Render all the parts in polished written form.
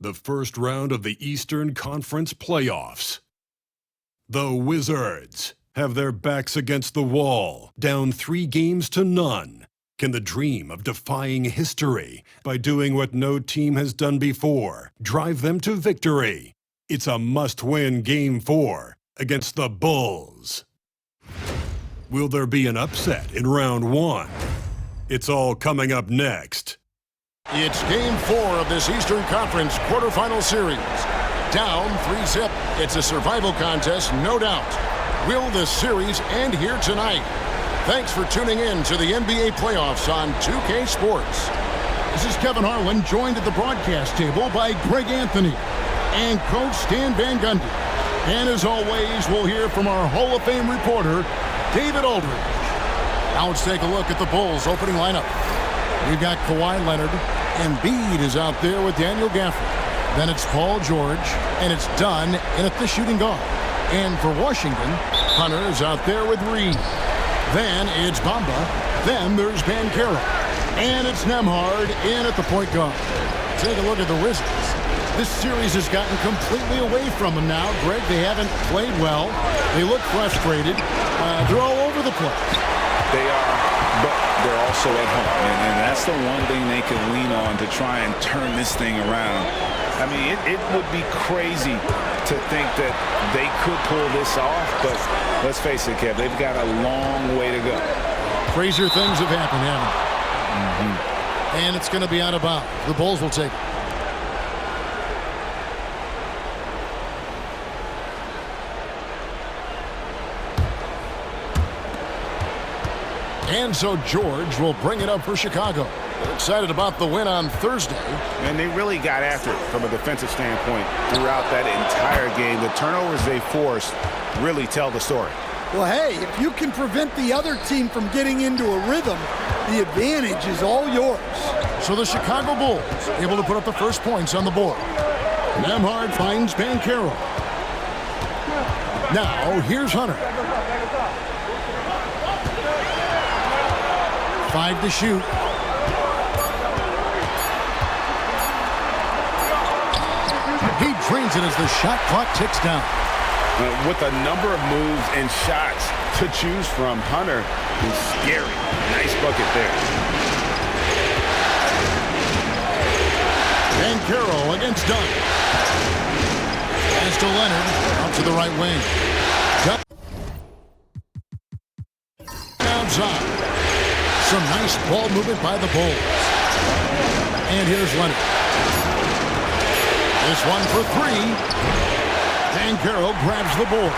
the first round of the Eastern Conference playoffs. The Wizards have their backs against the wall, down 3-0. Can the dream of defying history by doing what no team has done before drive them to victory? It's a must-win Game 4 against the Bulls. Will there be an upset in Round 1? It's all coming up next. It's Game 4 of this Eastern Conference quarterfinal series. Down 3-0. It's a survival contest, no doubt. Will the series end here tonight? Thanks for tuning in to the NBA playoffs on 2K Sports. This is Kevin Harlan, joined at the broadcast table by Greg Anthony and Coach Stan Van Gundy. And as always, we'll hear from our Hall of Fame reporter, David Aldridge. Now let's take a look at the Bulls' opening lineup. We've got Kawhi Leonard. Embiid is out there with Daniel Gafford. Then it's Paul George, and it's Dunn in at the shooting guard. And for Washington, Hunter is out there with Reed. Then it's Bamba. Then there's Banchero. And it's Nembhard in at the point guard. Take a look at the Wizards. This series has gotten completely away from them now. Greg, they haven't played well. They look frustrated. They're all over the place. They are, but they're also at home. And that's the one thing they can lean on to try and turn this thing around. I mean, it would be crazy to think that they could pull this off, but let's face it, Kev, they've got a long way to go. Crazier things have happened, haven't they? And it's going to be out of bounds. The Bulls will take it. And so George will bring it up for Chicago. They're excited about the win on Thursday. And they really got after it from a defensive standpoint throughout that entire game. The turnovers they forced really tell the story. Well, hey, if you can prevent the other team from getting into a rhythm, the advantage is all yours. So the Chicago Bulls able to put up the first points on the board. Nembhard finds Banchero. Now, here's Hunter. 5 to shoot. He drains it as the shot clock ticks down. With a number of moves and shots to choose from, Hunter is scary. Nice bucket there. Banchero against Dunn. Pass to Leonard, out to the right wing. Outside. Some nice ball movement by the Bulls. And here's Leonard. This one for 3. Banchero grabs the board.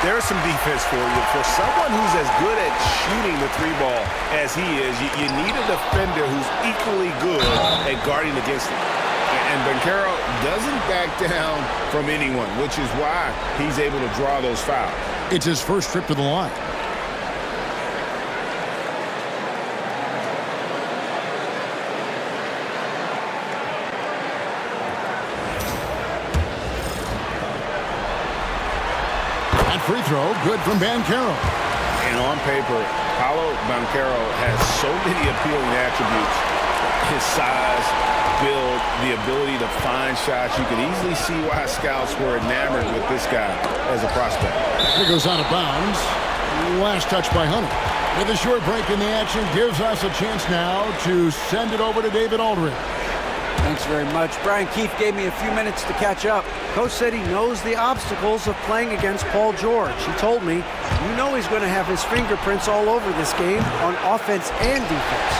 There's some defense for you. For someone who's as good at shooting the 3-ball as he is, you need a defender who's equally good at guarding against him. And Banchero doesn't back down from anyone, which is why he's able to draw those fouls. It's his first trip to the line. Free throw, good from Banchero. And on paper, Paolo Banchero has so many appealing attributes. His size, build, the ability to find shots. You can easily see why scouts were enamored with this guy as a prospect. He goes out of bounds. Last touch by Hunter. With a short break in the action, gives us a chance now to send it over to David Aldridge. Thanks very much. Brian Keefe gave me a few minutes to catch up. Coach said he knows the obstacles of playing against Paul George. He told me, you know he's going to have his fingerprints all over this game on offense and defense.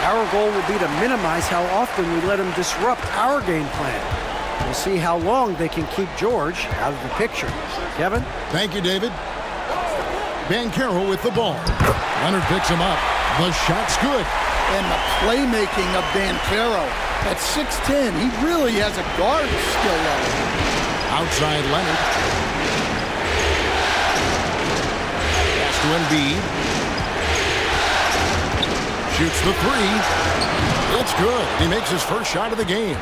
Our goal will be to minimize how often we let him disrupt our game plan. We'll see how long they can keep George out of the picture. Kevin? Thank you, David. Banchero with the ball. Leonard picks him up. The shot's good. And the playmaking of Banchero. At 6'10", he really has a guard skill level. Outside Leonard. Pass to Embiid. Shoots the 3. It's good. He makes his first shot of the game.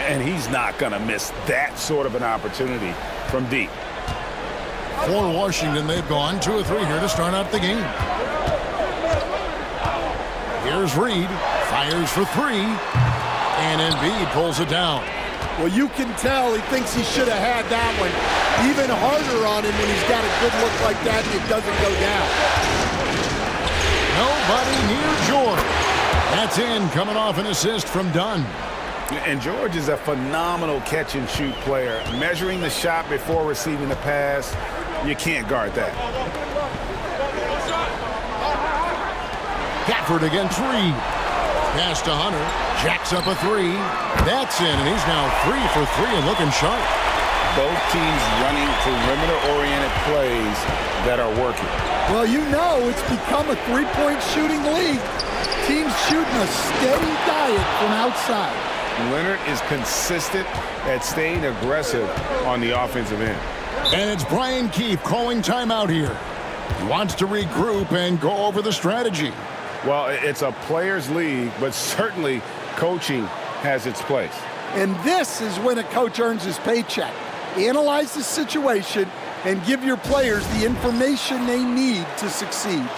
And he's not going to miss that sort of an opportunity from deep. For Washington, they've gone 2 or 3 here to start out the game. Here's Reed. Fires for 3. And Embiid pulls it down. Well, you can tell he thinks he should have had that one. Even harder on him when he's got a good look like that and it doesn't go down. Nobody near George. That's in, coming off an assist from Dunn. And George is a phenomenal catch-and-shoot player. Measuring the shot before receiving the pass, you can't guard that. Gafford against Reed. Pass to Hunter. Jacks up a three. That's in, and he's now 3 for 3 and looking sharp. Both teams running perimeter-oriented plays that are working. Well, you know it's become a three-point shooting league. Teams shooting a steady diet from outside. Leonard is consistent at staying aggressive on the offensive end. And it's Brian Keefe calling timeout here. He wants to regroup and go over the strategy. Well, it's a players' league, but certainly coaching has its place. And this is when a coach earns his paycheck. Analyze the situation and give your players the information they need to succeed.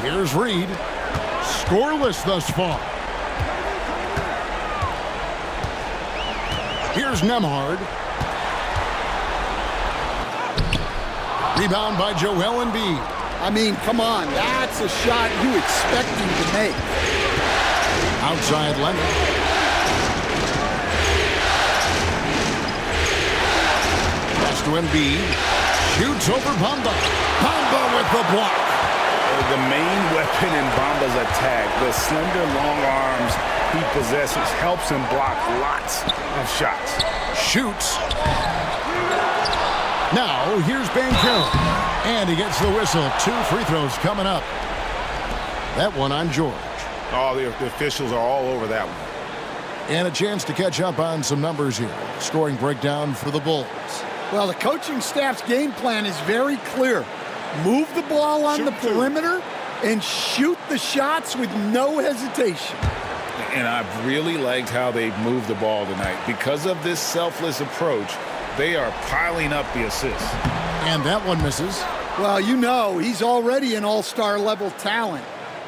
Here's Reed. Scoreless thus far. Here's Nemhard. Rebound by Joel Embiid. I mean, come on, that's a shot you expect him to make. Outside Leonard. Pass to Embiid. Shoots over Bamba. Bamba with the block. The main weapon in Bamba's attack, the slender long arms he possesses, helps him block lots of shots. Shoots. Now, here's Banchero. And he gets the whistle. 2 free throws coming up. That one on George. Oh, the officials are all over that one. And a chance to catch up on some numbers here. Scoring breakdown for the Bulls. Well, the coaching staff's game plan is very clear. Move the ball on the perimeter and shoot the shots with no hesitation. And I've really liked how they've moved the ball tonight. Because of this selfless approach, they are piling up the assists. And that one misses. Well, you know, he's already an all-star level talent.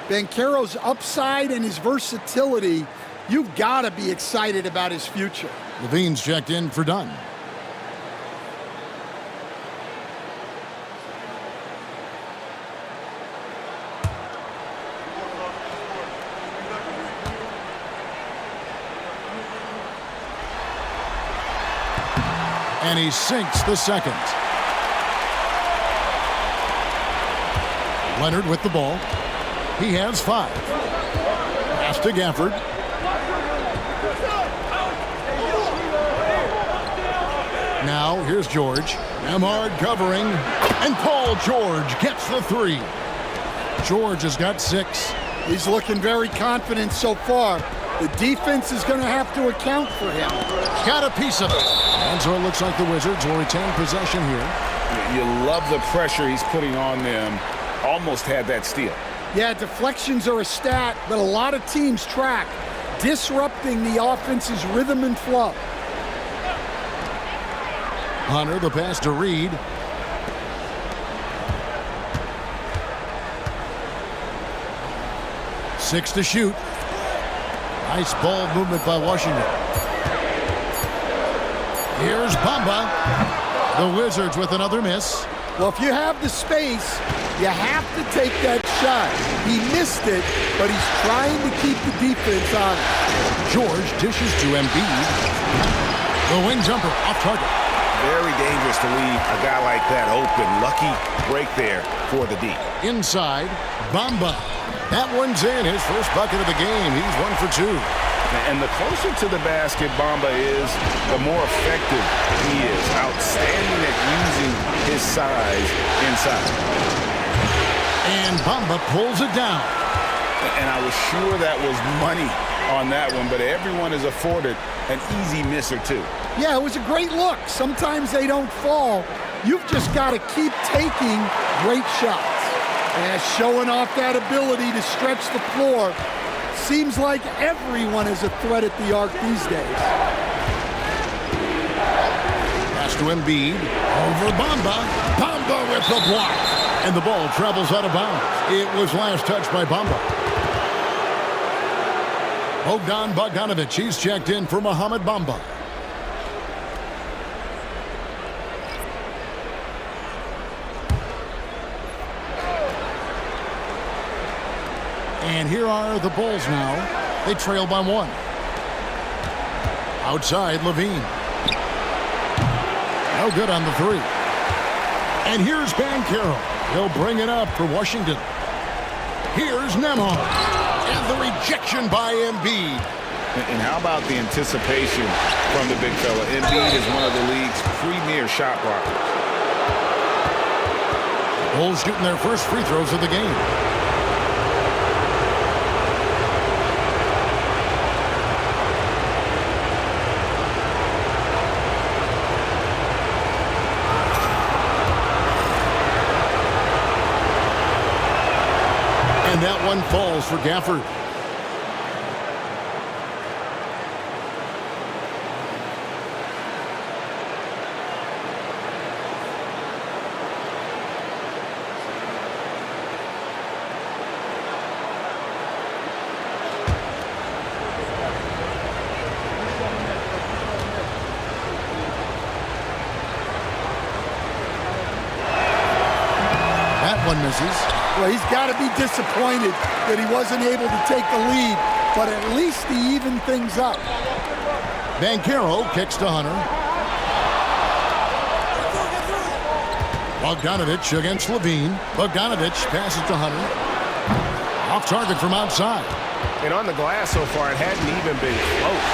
Banchero's upside and his versatility, you've got to be excited about his future. Levine's checked in for Dunn. And he sinks the second. Leonard with the ball. He has 5. Pass to Gafford. Now here's George. Nemhard covering. And Paul George gets the 3. George has got 6. He's looking very confident so far. The defense is going to have to account for him. Got a piece of it. And so it looks like the Wizards will retain possession here. You love the pressure he's putting on them. Almost had that steal. Yeah, deflections are a stat that a lot of teams track, disrupting the offense's rhythm and flow. Hunter, the pass to Reed. 6 to shoot. Nice ball movement by Washington. Here's Bamba. The Wizards with another miss. Well, if you have the space, you have to take that shot. He missed it, but he's trying to keep the defense on it. George dishes to Embiid. The wing jumper off target. Very dangerous to leave a guy like that open. Lucky break there for the D. Inside, Bamba. That one's in. His first bucket of the game. He's 1 for 2. And the closer to the basket Bamba is, the more effective he is. Outstanding at using his size inside. And Bamba pulls it down. And I was sure that was money on that one, but everyone is afforded an easy miss or two. Yeah, it was a great look. Sometimes they don't fall. You've just got to keep taking great shots. And showing off that ability to stretch the floor. Seems like everyone is a threat at the arc these days. Pass to Embiid. Over Bamba. Bamba with the block. And the ball travels out of bounds. It was last touched by Bamba. Bogdanovic, he's checked in for Mohamed Bamba. And here are the Bulls now. They trail by 1. Outside, Levine. No good on the 3. And here's Banchero. He'll bring it up for Washington. Here's Nembhard. And the rejection by Embiid. And how about the anticipation from the big fella? Embiid is one of the league's premier shot blockers. Bulls shooting their first free throws of the game. And that one falls for Gafford. That one misses. Well, he's got to be disappointed that he wasn't able to take the lead, but at least he evened things up. Banchero kicks to Hunter. Bogdanovic against Levine. Bogdanovic passes to Hunter. Off target from outside. And on the glass so far, it hadn't even been close.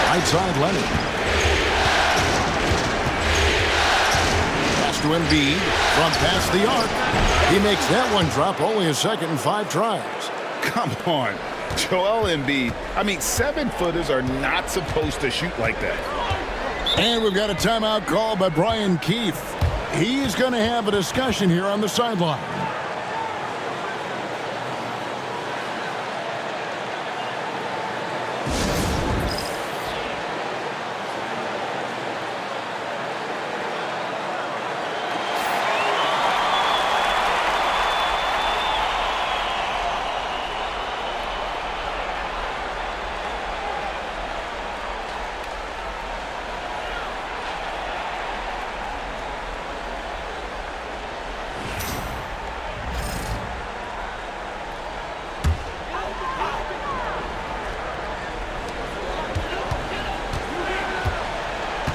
Right side, Leonard. To Embiid from past the arc. He makes that one drop, only a second and 5 tries. Come on, Joel Embiid. I mean, 7-footers are not supposed to shoot like that. And we've got a timeout call by Brian Keefe. He's going to have a discussion here on the sideline.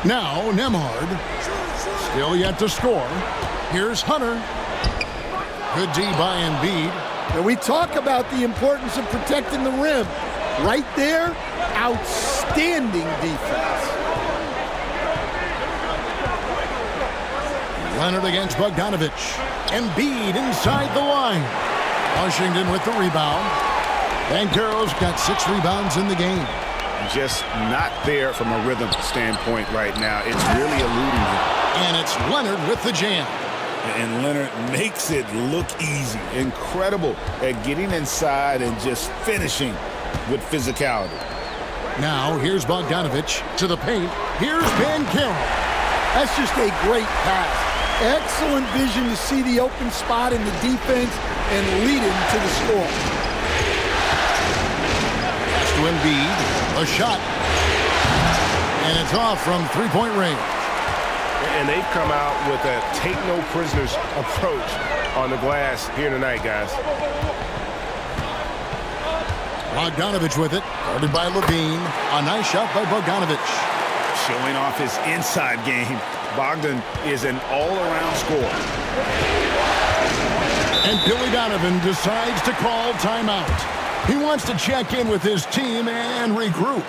Now, Nembhard, still yet to score. Here's Hunter. Good D by Embiid. And we talk about the importance of protecting the rim. Right there, outstanding defense. Leonard against Bogdanovic. Embiid inside the line. Washington with the rebound. Banchero's got 6 rebounds in the game. Just not there from a rhythm standpoint right now. It's really eluding him. And it's Leonard with the jam. And Leonard makes it look easy. Incredible at getting inside and just finishing with physicality. Now, here's Bogdanovic to the paint. Here's Banchero. That's just a great pass. Excellent vision to see the open spot in the defense and lead him to the score. Pass to Embiid. A shot. And it's off from three-point range. And they've come out with a take-no-prisoners approach on the glass here tonight, guys. Bogdanovich with it. Guarded by Levine. A nice shot by Bogdanovich. Showing off his inside game. Bogdan is an all-around scorer. And Billy Donovan decides to call timeout. He wants to check in with his team and regroup.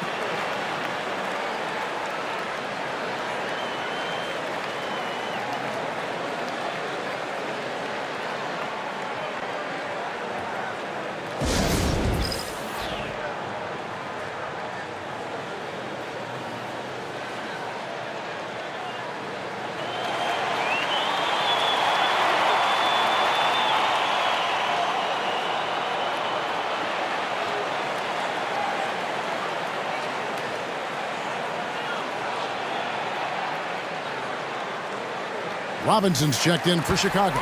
Robinson's checked in for Chicago.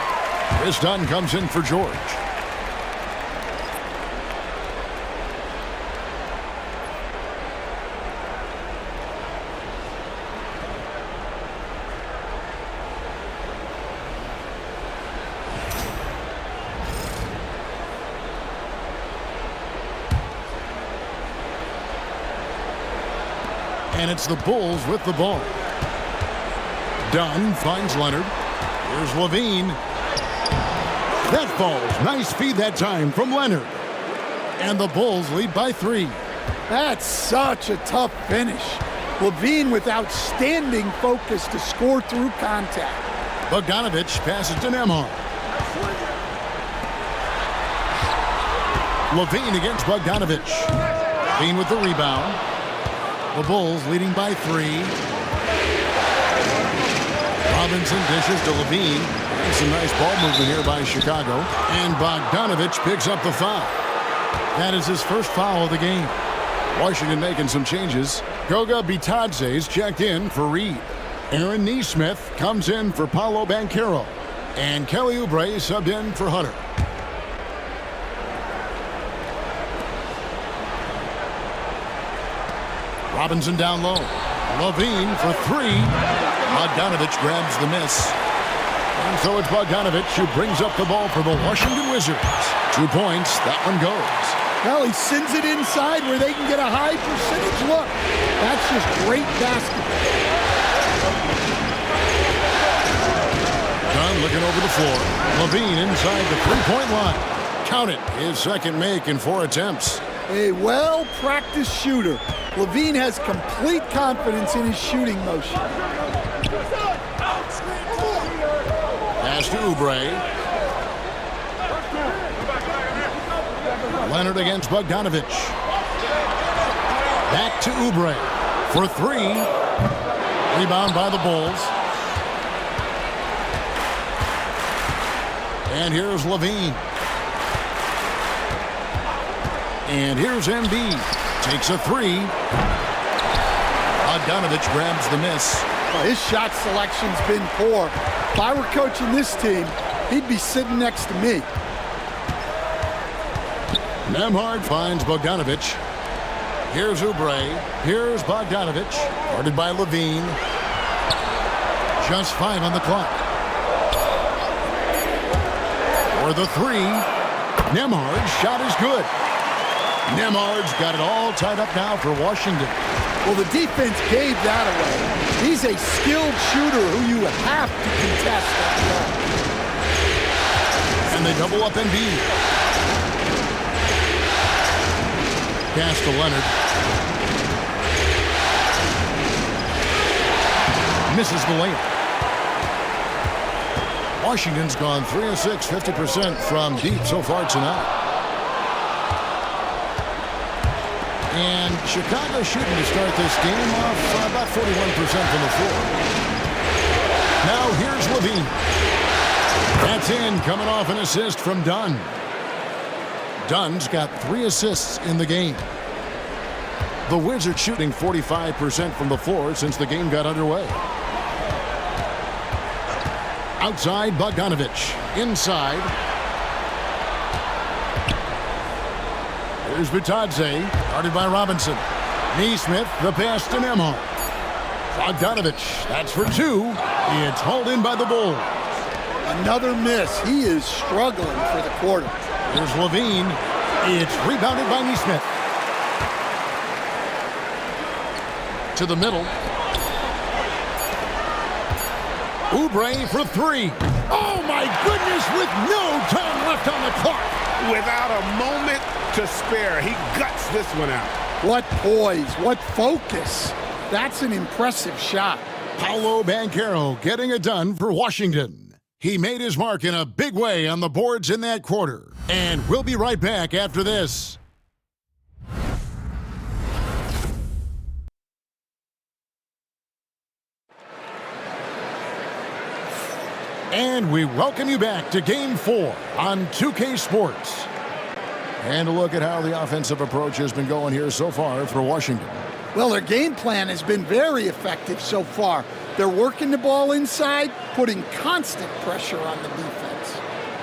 Chris Dunn comes in for George. And it's the Bulls with the ball. Dunn finds Leonard. Here's Levine. That falls. Nice feed that time from Leonard. And the Bulls lead by 3. That's such a tough finish. Levine with outstanding focus to score through contact. Bogdanovich passes to Nembhard. Levine against Bogdanovich. Levine with the rebound. The Bulls leading by 3. Robinson dishes to Levine. And some nice ball movement here by Chicago. And Bogdanovich picks up the foul. That is his first foul of the game. Washington making some changes. Goga Bitadze's checked in for Reed. Aaron Nesmith comes in for Paolo Banchero. And Kelly Oubre subbed in for Hunter. Robinson down low. Levine for 3. Bogdanovich grabs the miss. And so it's Bogdanovich who brings up the ball for the Washington Wizards. 2 points. That one goes. Well, he sends it inside where they can get a high percentage look. That's just great basketball. Dunn looking over the floor. Levine inside the three-point line. Count it. His second make in 4 attempts. A well-practiced shooter. Levine has complete confidence in his shooting motion. Pass to Oubre. Leonard against Bogdanovich. Back to Oubre for 3. Rebound by the Bulls. And here's Levine. And here's Embiid. Takes a 3. Bogdanovich grabs the miss. Well, his shot selection's been poor. If I were coaching this team, he'd be sitting next to me. Nembhard finds Bogdanovich. Here's Oubre. Here's Bogdanovich. Guarded by Levine. Just 5 on the clock. For the 3. Nembhard's shot is good. Nembhard's got it all tied up now for Washington. Well, the defense gave that away. He's a skilled shooter who you have to contest that ball. And they double up Embiid. Pass to Leonard. Misses the layup. Washington's gone 3 of 6, 50% from deep so far tonight. And Chicago shooting to start this game off about 41% from the floor. Now here's Levine. That's in, coming off an assist from Dunn. Dunn's got 3 assists in the game. The Wizards shooting 45% from the floor since the game got underway. Outside, Bogdanovich. Inside. Here's Butadze, guarded by Robinson. Neesmith, the pass to Nemo. Bogdanovich, that's for two. It's hauled in by the Bulls. Another miss. He is struggling for the quarter. Here's Levine. It's rebounded by Neesmith. To the middle. Oubre for three. Oh, my goodness, with no time left on the clock. Without a moment to spare, he guts this one out. What poise, what focus. That's an impressive shot. Paolo Banchero getting it done for Washington. He made his mark in a big way on the boards in that quarter. And we'll be right back after this. And we welcome you back to Game 4 on 2K Sports. And a look at how the offensive approach has been going here so far for Washington. Well, their game plan has been very effective so far. They're working the ball inside, putting constant pressure on the defense.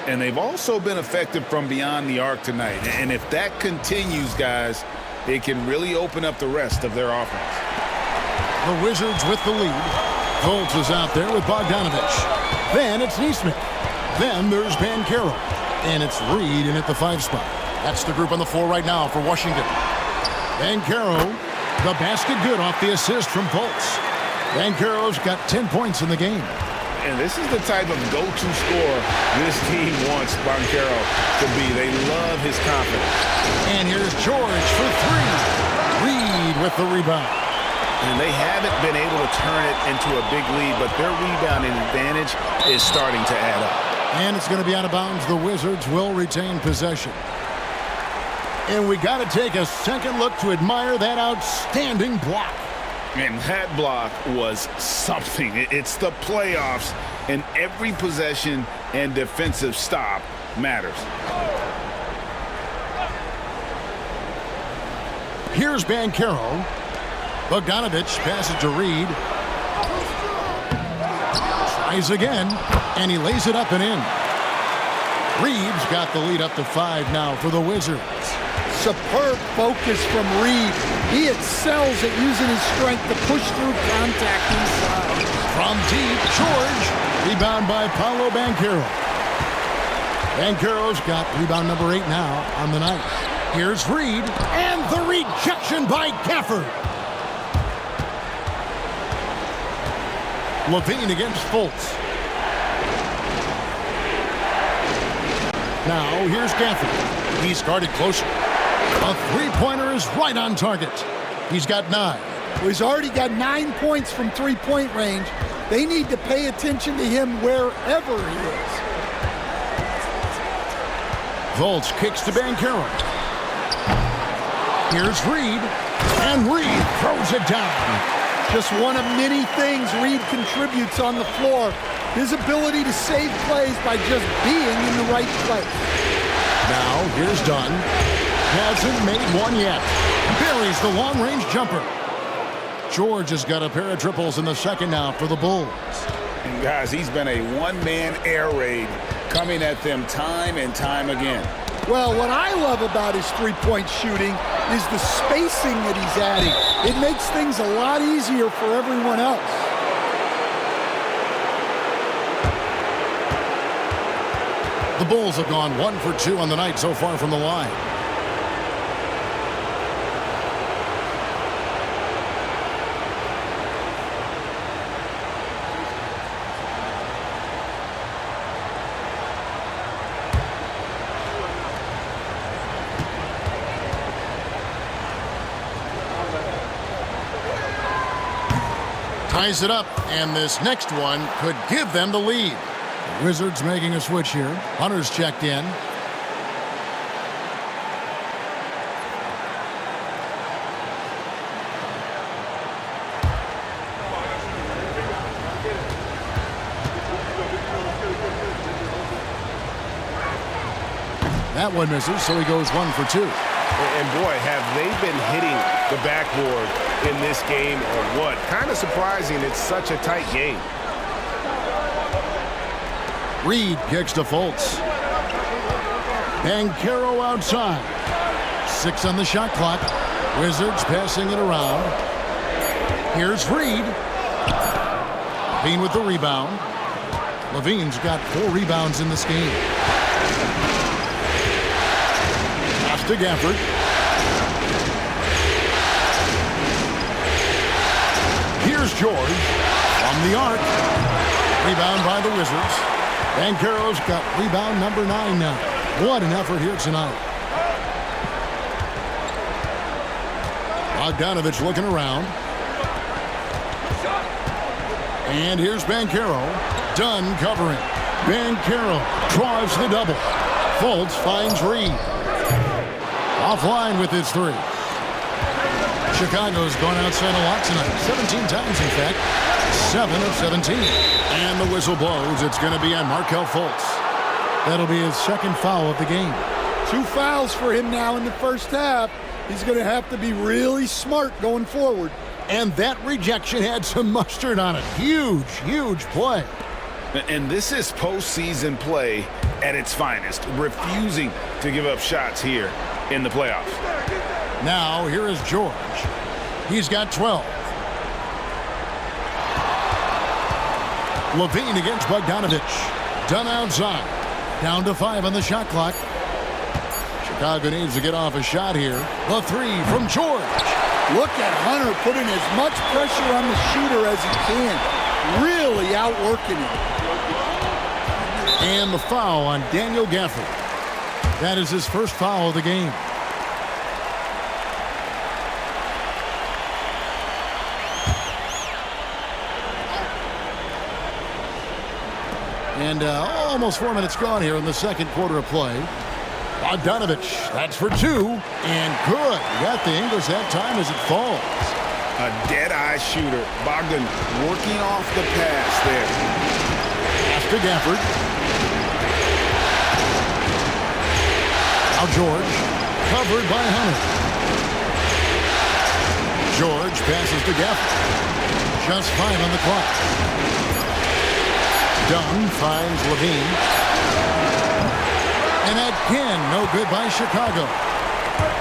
And they've also been effective from beyond the arc tonight. And if that continues, guys, it can really open up the rest of their offense. The Wizards with the lead. Fultz is out there with Bogdanovich. Then it's Neesmith. Then there's Banchero. And it's Reed in at the 5 spot. That's the group on the floor right now for Washington. Banchero, the basket good off the assist from Fultz. Banchero's got 10 points in the game. And this is the type of go-to scorer this team wants Banchero to be. They love his confidence. And here's George for three. Reed with the rebound. And they haven't been able to turn it into a big lead, but their rebounding advantage is starting to add up. And it's going to be out of bounds. The Wizards will retain possession. And we got to take a second look to admire that outstanding block. And that block was something. It's the playoffs, and every possession and defensive stop matters. Here's Banchero. Bogdanovich passes to Reed. Tries again, and he lays it up and in. Reed's got the lead up to 5 now for the Wizards. Superb focus from Reed. He excels at using his strength to push through contact inside. From deep, George. Rebound by Paolo Banchero. Banchero's got rebound number 8 now on the night. Here's Reed, and the rejection by Gafford. Levine against Fultz. Now, here's Gafford. He's guarded closer. A three-pointer is right on target. He's got 9. He's already got 9 points from three-point range. They need to pay attention to him wherever he is. Fultz kicks to Banchero. Here's Reed, and Reed throws it down. Just one of many things Reed contributes on the floor. His ability to save plays by just being in the right place. Now, here's Dunn. Hasn't made one yet. Buries the long-range jumper. George has got a pair of triples in the second now for the Bulls. And guys, he's been a one-man air raid coming at them time and time again. Well, what I love about his three-point shooting is the spacing that he's adding. It makes things a lot easier for everyone else. The Bulls have gone 1 for 2 on the night so far from the line. Ties it up, and this next one could give them the lead. The Wizards making a switch here. Hunter's checked in. That one misses, so he goes 1 for 2. And boy, have they been hitting the backboard in this game or what? Kind of surprising it's such a tight game. Reed kicks to Fultz. Banchero outside. 6 on the shot clock. Wizards passing it around. Here's Reed. Levine with the rebound. Levine's got 4 rebounds in this game. Pass to Gafford. Here's George from the arc. Rebound by the Wizards. Banchero's got rebound number 9 now. What an effort here tonight. Bogdanovich looking around. And here's Banchero. Dunn covering. Banchero drives the double. Fultz finds Reed. Offline with his 3. Chicago's gone outside a lot tonight. 17 times, in fact. 7 of 17. And the whistle blows. It's going to be on Markelle Fultz. That'll be his 2nd foul of the game. 2 fouls for him now in the first half. He's going to have to be really smart going forward. And that rejection had some mustard on it. Huge, huge play. And this is postseason play at its finest, refusing to give up shots here in the playoffs. Now, here is George. He's got 12. Levine against Bogdanovich. Dunn outside. Down to 5 on the shot clock. Chicago needs to get off a shot here. The 3 from George. Look at Hunter putting as much pressure on the shooter as he can. Really outworking him. And the foul on Daniel Gafford. That is his first foul of the game. And almost 4 minutes gone here in the second quarter of play. Bogdanovich, that's for 2. And good. You got the English that time as it falls. A dead-eye shooter. Bogdan working off the pass there. Pass to Gafford. Now George, covered by Hunter. George passes to Gafford. Just 5 on the clock. Dunn finds Levine. And again, no good by Chicago.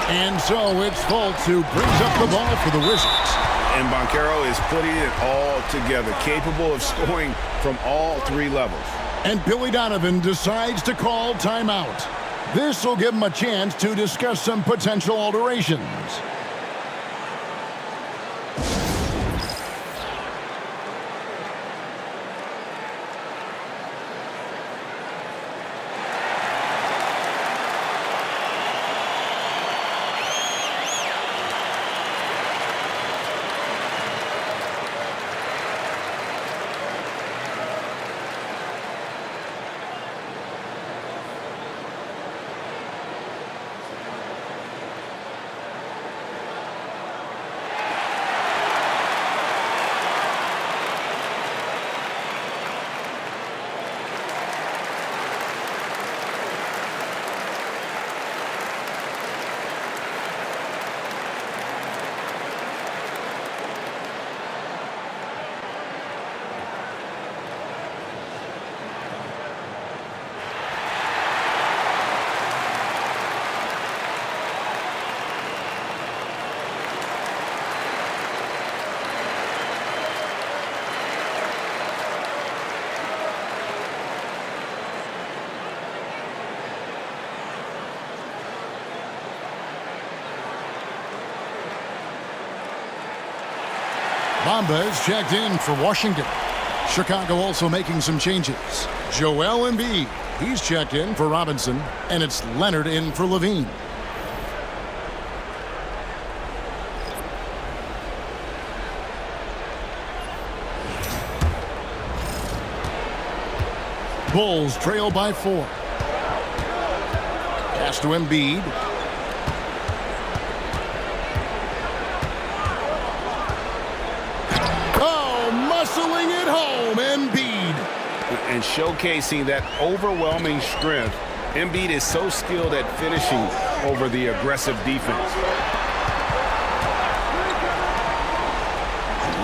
And so it's Fultz who brings up the ball for the Wizards. And Banchero is putting it all together, capable of scoring from all 3 levels. And Billy Donovan decides to call timeout. This will give him a chance to discuss some potential alterations. Bamba is checked in for Washington. Chicago also making some changes. Joel Embiid, he's checked in for Robinson, and it's Leonard in for Levine. Bulls trail by 4. Pass to Embiid. Muscling it home, Embiid. And showcasing that overwhelming strength. Embiid is so skilled at finishing over the aggressive defense.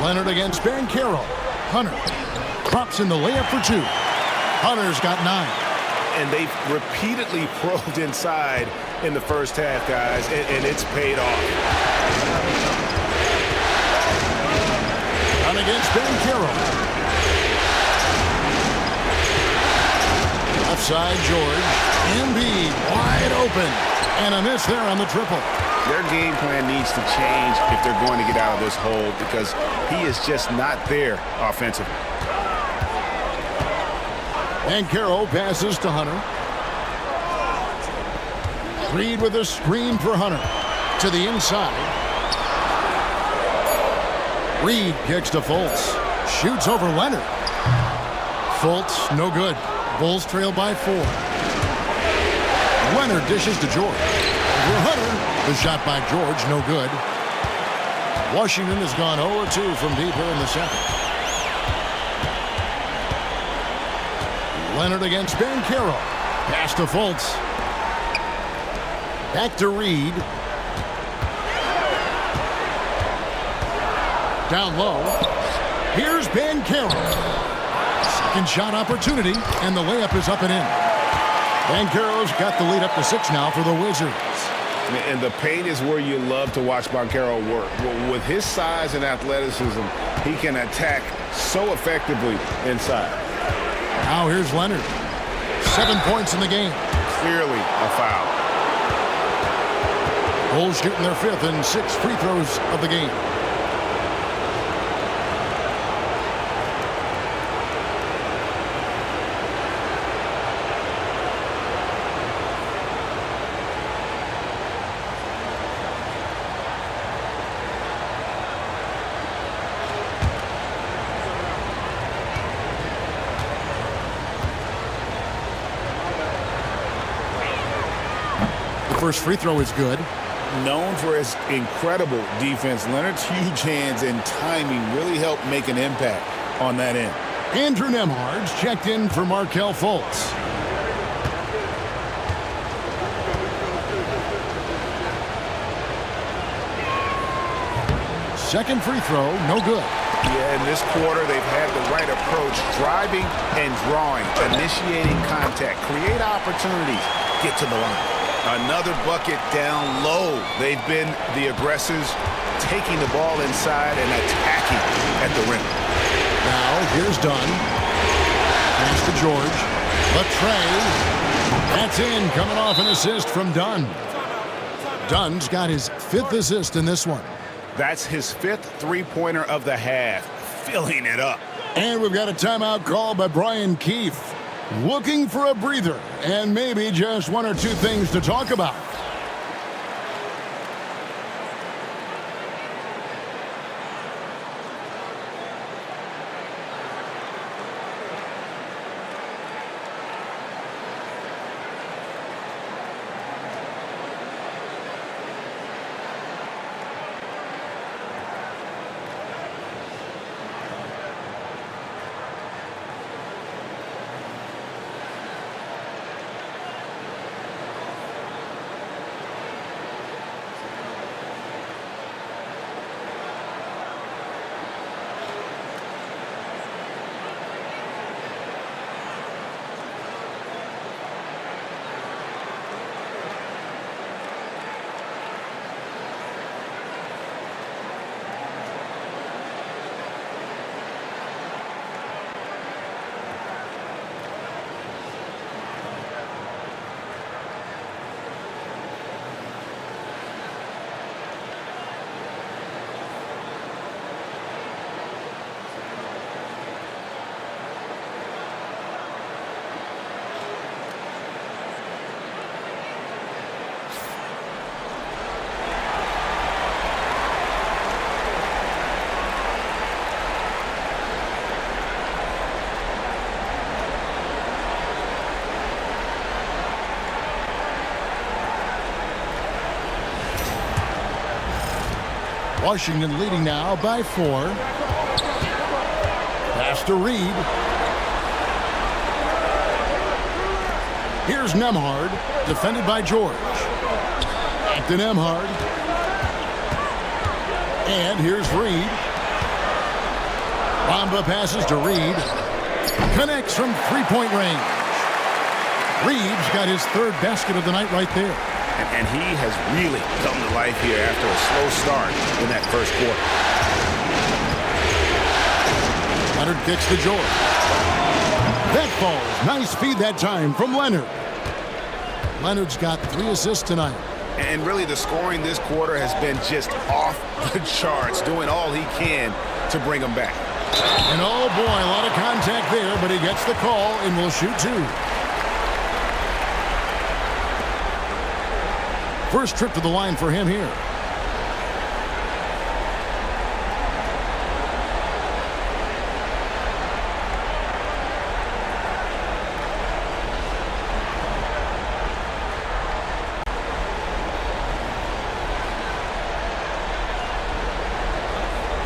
Leonard against Banchero. Hunter drops in the layup for 2. Hunter's got 9. And they've repeatedly probed inside in the first half, guys, and it's paid off. On against Ben Carroll. Left side, George. Embiid wide open. And a miss there on the triple. Their game plan needs to change if they're going to get out of this hole because he is just not there offensively. And Carroll passes to Hunter. Reed with a screen for Hunter. To the inside. Reed kicks to Fultz. Shoots over Leonard. Fultz, no good. Bulls trail by 4. Leonard dishes to George. Over Hunter. The shot by George, no good. Washington has gone 0-2 from deep here in the second. Leonard against Ben Carroll. Pass to Fultz. Back to Reed. Down low. Here's Ben Carroll. Second shot opportunity, and the layup is up and in. Ben Carroll's got the lead up to 6 now for the Wizards. And the paint is where you love to watch Banchero work. With his size and athleticism, he can attack so effectively inside. Now here's Leonard. 7 points in the game. Clearly a foul. Bulls shooting their 5th and 6 free throws of the game. First free throw is good. Known for his incredible defense, Leonard's huge hands and timing really helped make an impact on that end. Andrew Nembhard's checked in for Markelle Fultz. Second free throw, no good. Yeah, in this quarter, they've had the right approach, driving and drawing, initiating contact, create opportunities, get to the line. Another bucket down low. They've been the aggressors, taking the ball inside and attacking at the rim. Now, here's Dunn. Pass to George. Latrey. That's in, coming off an assist from Dunn. Dunn's got his 5th assist in this one. That's his 5th three-pointer of the half, filling it up. And we've got a timeout call by Brian Keefe. Looking for a breather and maybe just 1 or 2 things to talk about. Washington leading now by 4. Pass to Reed. Here's Nembhard, defended by George. Back to Nembhard. And here's Reed. Bamba passes to Reed. Connects from 3-point range. Reeves got his third basket of the night right there. And he has really come to life here after a slow start in that first quarter. Leonard kicks to George. That falls. Nice feed that time from Leonard. Leonard's got 3 assists tonight. And really the scoring this quarter has been just off the charts, doing all he can to bring them back. And oh boy, a lot of contact there, but he gets the call and will shoot 2. First trip to the line for him here.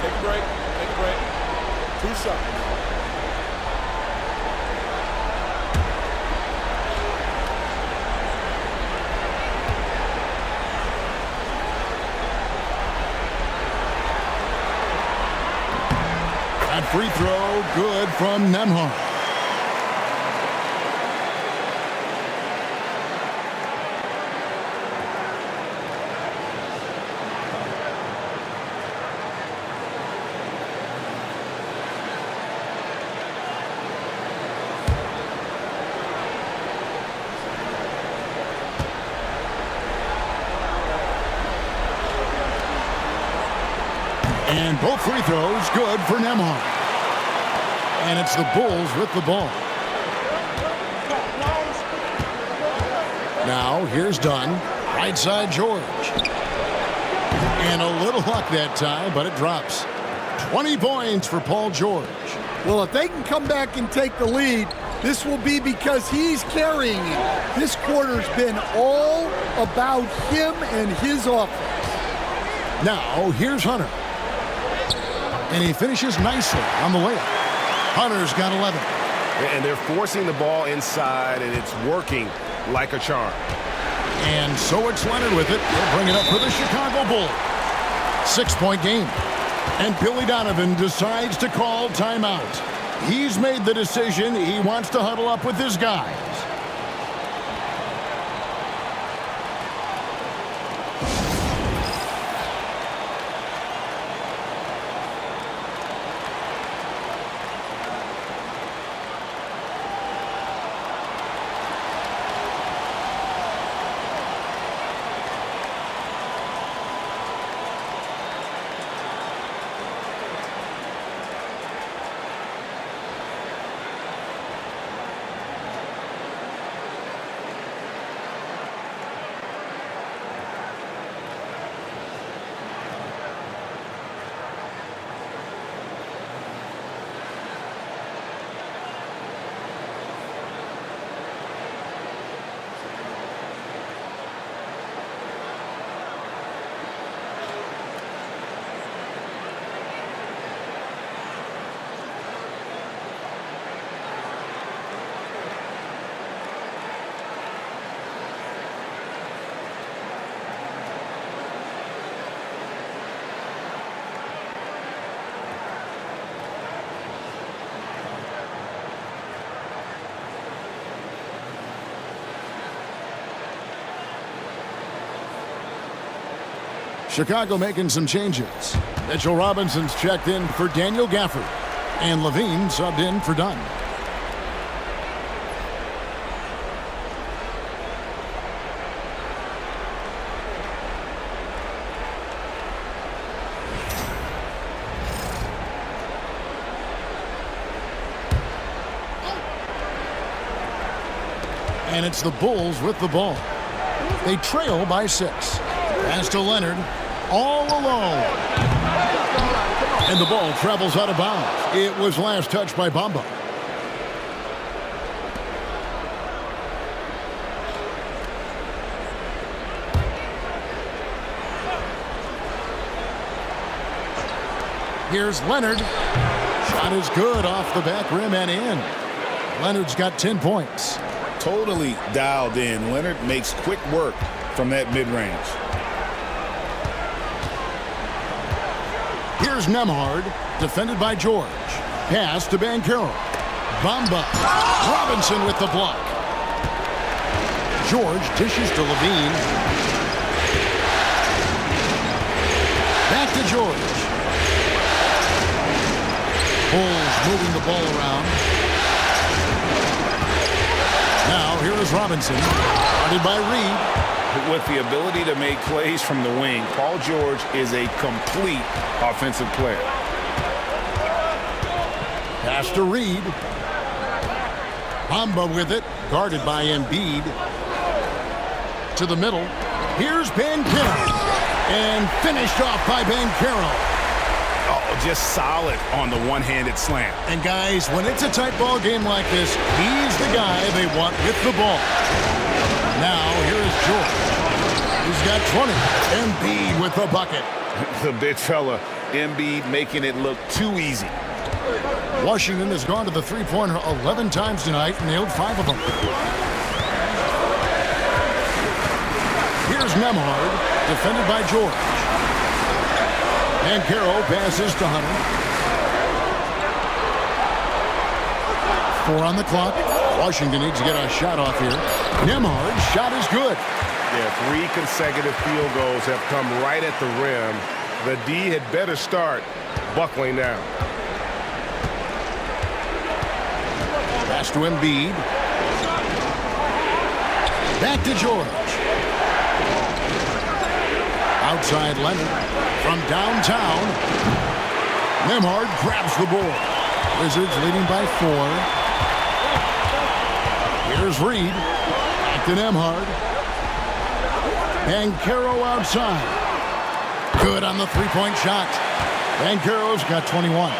Take a break. Take a break. 2 shots. That free throw, good from Nembhard. And both free throws good for Nembhard. And it's the Bulls with the ball. Now here's Dunn. Right side George. And a little luck that time, but it drops. 20 points for Paul George. Well, if they can come back and take the lead, this will be because he's carrying it. This quarter's been all about him and his offense. Now here's Hunter. And he finishes nicely on the layup. Hunter's got 11. And they're forcing the ball inside, and it's working like a charm. And so it's Leonard with it. He'll bring it up for the Chicago Bulls. 6-point game. And Billy Donovan decides to call timeout. He's made the decision. He wants to huddle up with his guys. Chicago making some changes. Mitchell Robinson's checked in for Daniel Gafford. And Levine subbed in for Dunn. And it's the Bulls with the ball. They trail by 6. Pass to Leonard. All alone. And the ball travels out of bounds. It was last touched by Bamba. Here's Leonard. Shot is good off the back rim and in. Leonard's got 10 points. Totally dialed in. Leonard makes quick work from that mid-range. Here's Nembhard, defended by George. Pass to Banchero. Bamba. Robinson with the block. George dishes to Levine. Back to George. Bulls moving the ball around. Now here is Robinson. Guarded by Reed. With the ability to make plays from the wing, Paul George is a complete offensive player. Pass to Reed. Bamba with it. Guarded by Embiid. To the middle. Here's Banchero. And finished off by Banchero. Oh, just solid on the one-handed slam. And guys, when it's a tight ball game like this, he's the guy they want with the ball. Now, here is George. He's got 20. Embiid with the bucket. The big fella, Embiid, making it look too easy. Washington has gone to the three-pointer 11 times tonight and nailed 5 of them. Here's Nembhard, defended by George. Banchero passes to Hunter. 4 on the clock. Washington needs to get a shot off here. Nembhard's shot is good. Yeah, 3 consecutive field goals have come right at the rim. The D had better start buckling down. Pass to Embiid. Back to George. Outside Leonard. From downtown. Nembhard grabs the board. Wizards leading by 4. Here's Reed. Back to Nembhard. Banchero outside. Good on the three-point shot. Banchero's got 21.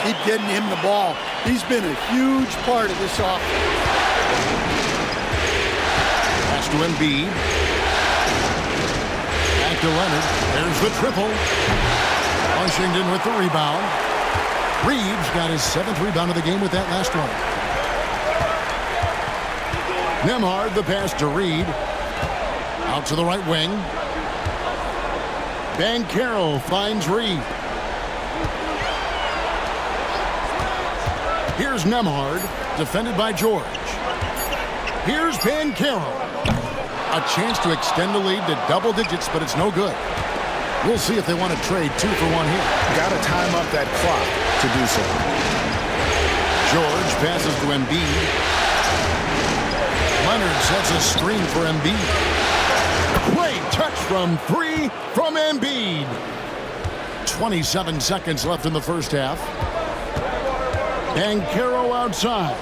Keep getting him the ball. He's been a huge part of this offense. Pass to Embiid. Back to Leonard. There's the triple. Washington with the rebound. Reeves got his 7th rebound of the game with that last one. Nembhard, the pass to Reed. Out to the right wing. Banchero finds Reed. Here's Nembhard, defended by George. Here's Banchero. A chance to extend the lead to double digits, but it's no good. We'll see if they want to trade 2 for 1 here. Got to time up that clock to do so. George passes to Embiid. Leonard sets a screen for Embiid. Great touch from 3 from Embiid. 27 seconds left in the first half. Banchero outside.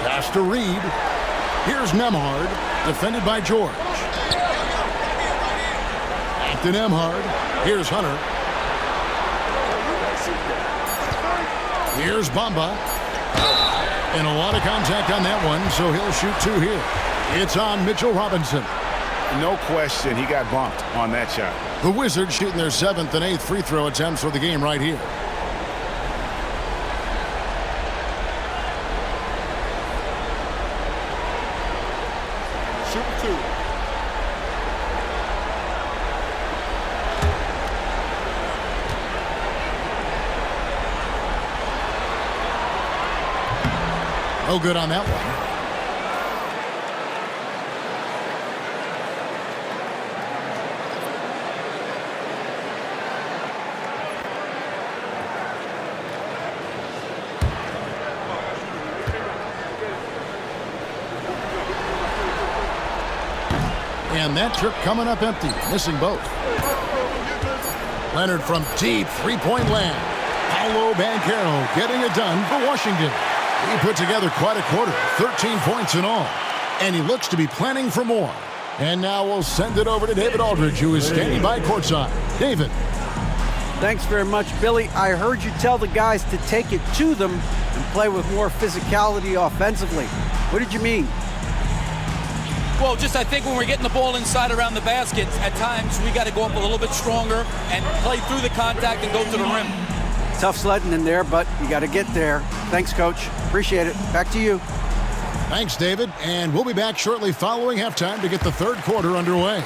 Pass to Reed. Here's Nembhard, defended by George. Back to Nembhard. Here's Hunter. Here's Bamba. And a lot of contact on that one, so he'll shoot 2 here. It's on Mitchell Robinson. No question, he got bumped on that shot. The Wizards shooting their 7th and 8th free throw attempts for the game right here. Shoot 2. No good on that one. And that trip coming up empty, missing both. Leonard from deep three-point land. Paolo Banchero getting it done for Washington. He put together quite a quarter, 13 points in all. And he looks to be planning for more. And now we'll send it over to David Aldridge, who is standing by courtside. David. Thanks very much, Billy. I heard you tell the guys to take it to them and play with more physicality offensively. What did you mean? Well, just I think when we're getting the ball inside around the basket, at times we got to go up a little bit stronger and play through the contact and go to the rim. Tough sledding in there, but you got to get there. Thanks, Coach. Appreciate it. Back to you. Thanks, David. And we'll be back shortly following halftime to get the third quarter underway.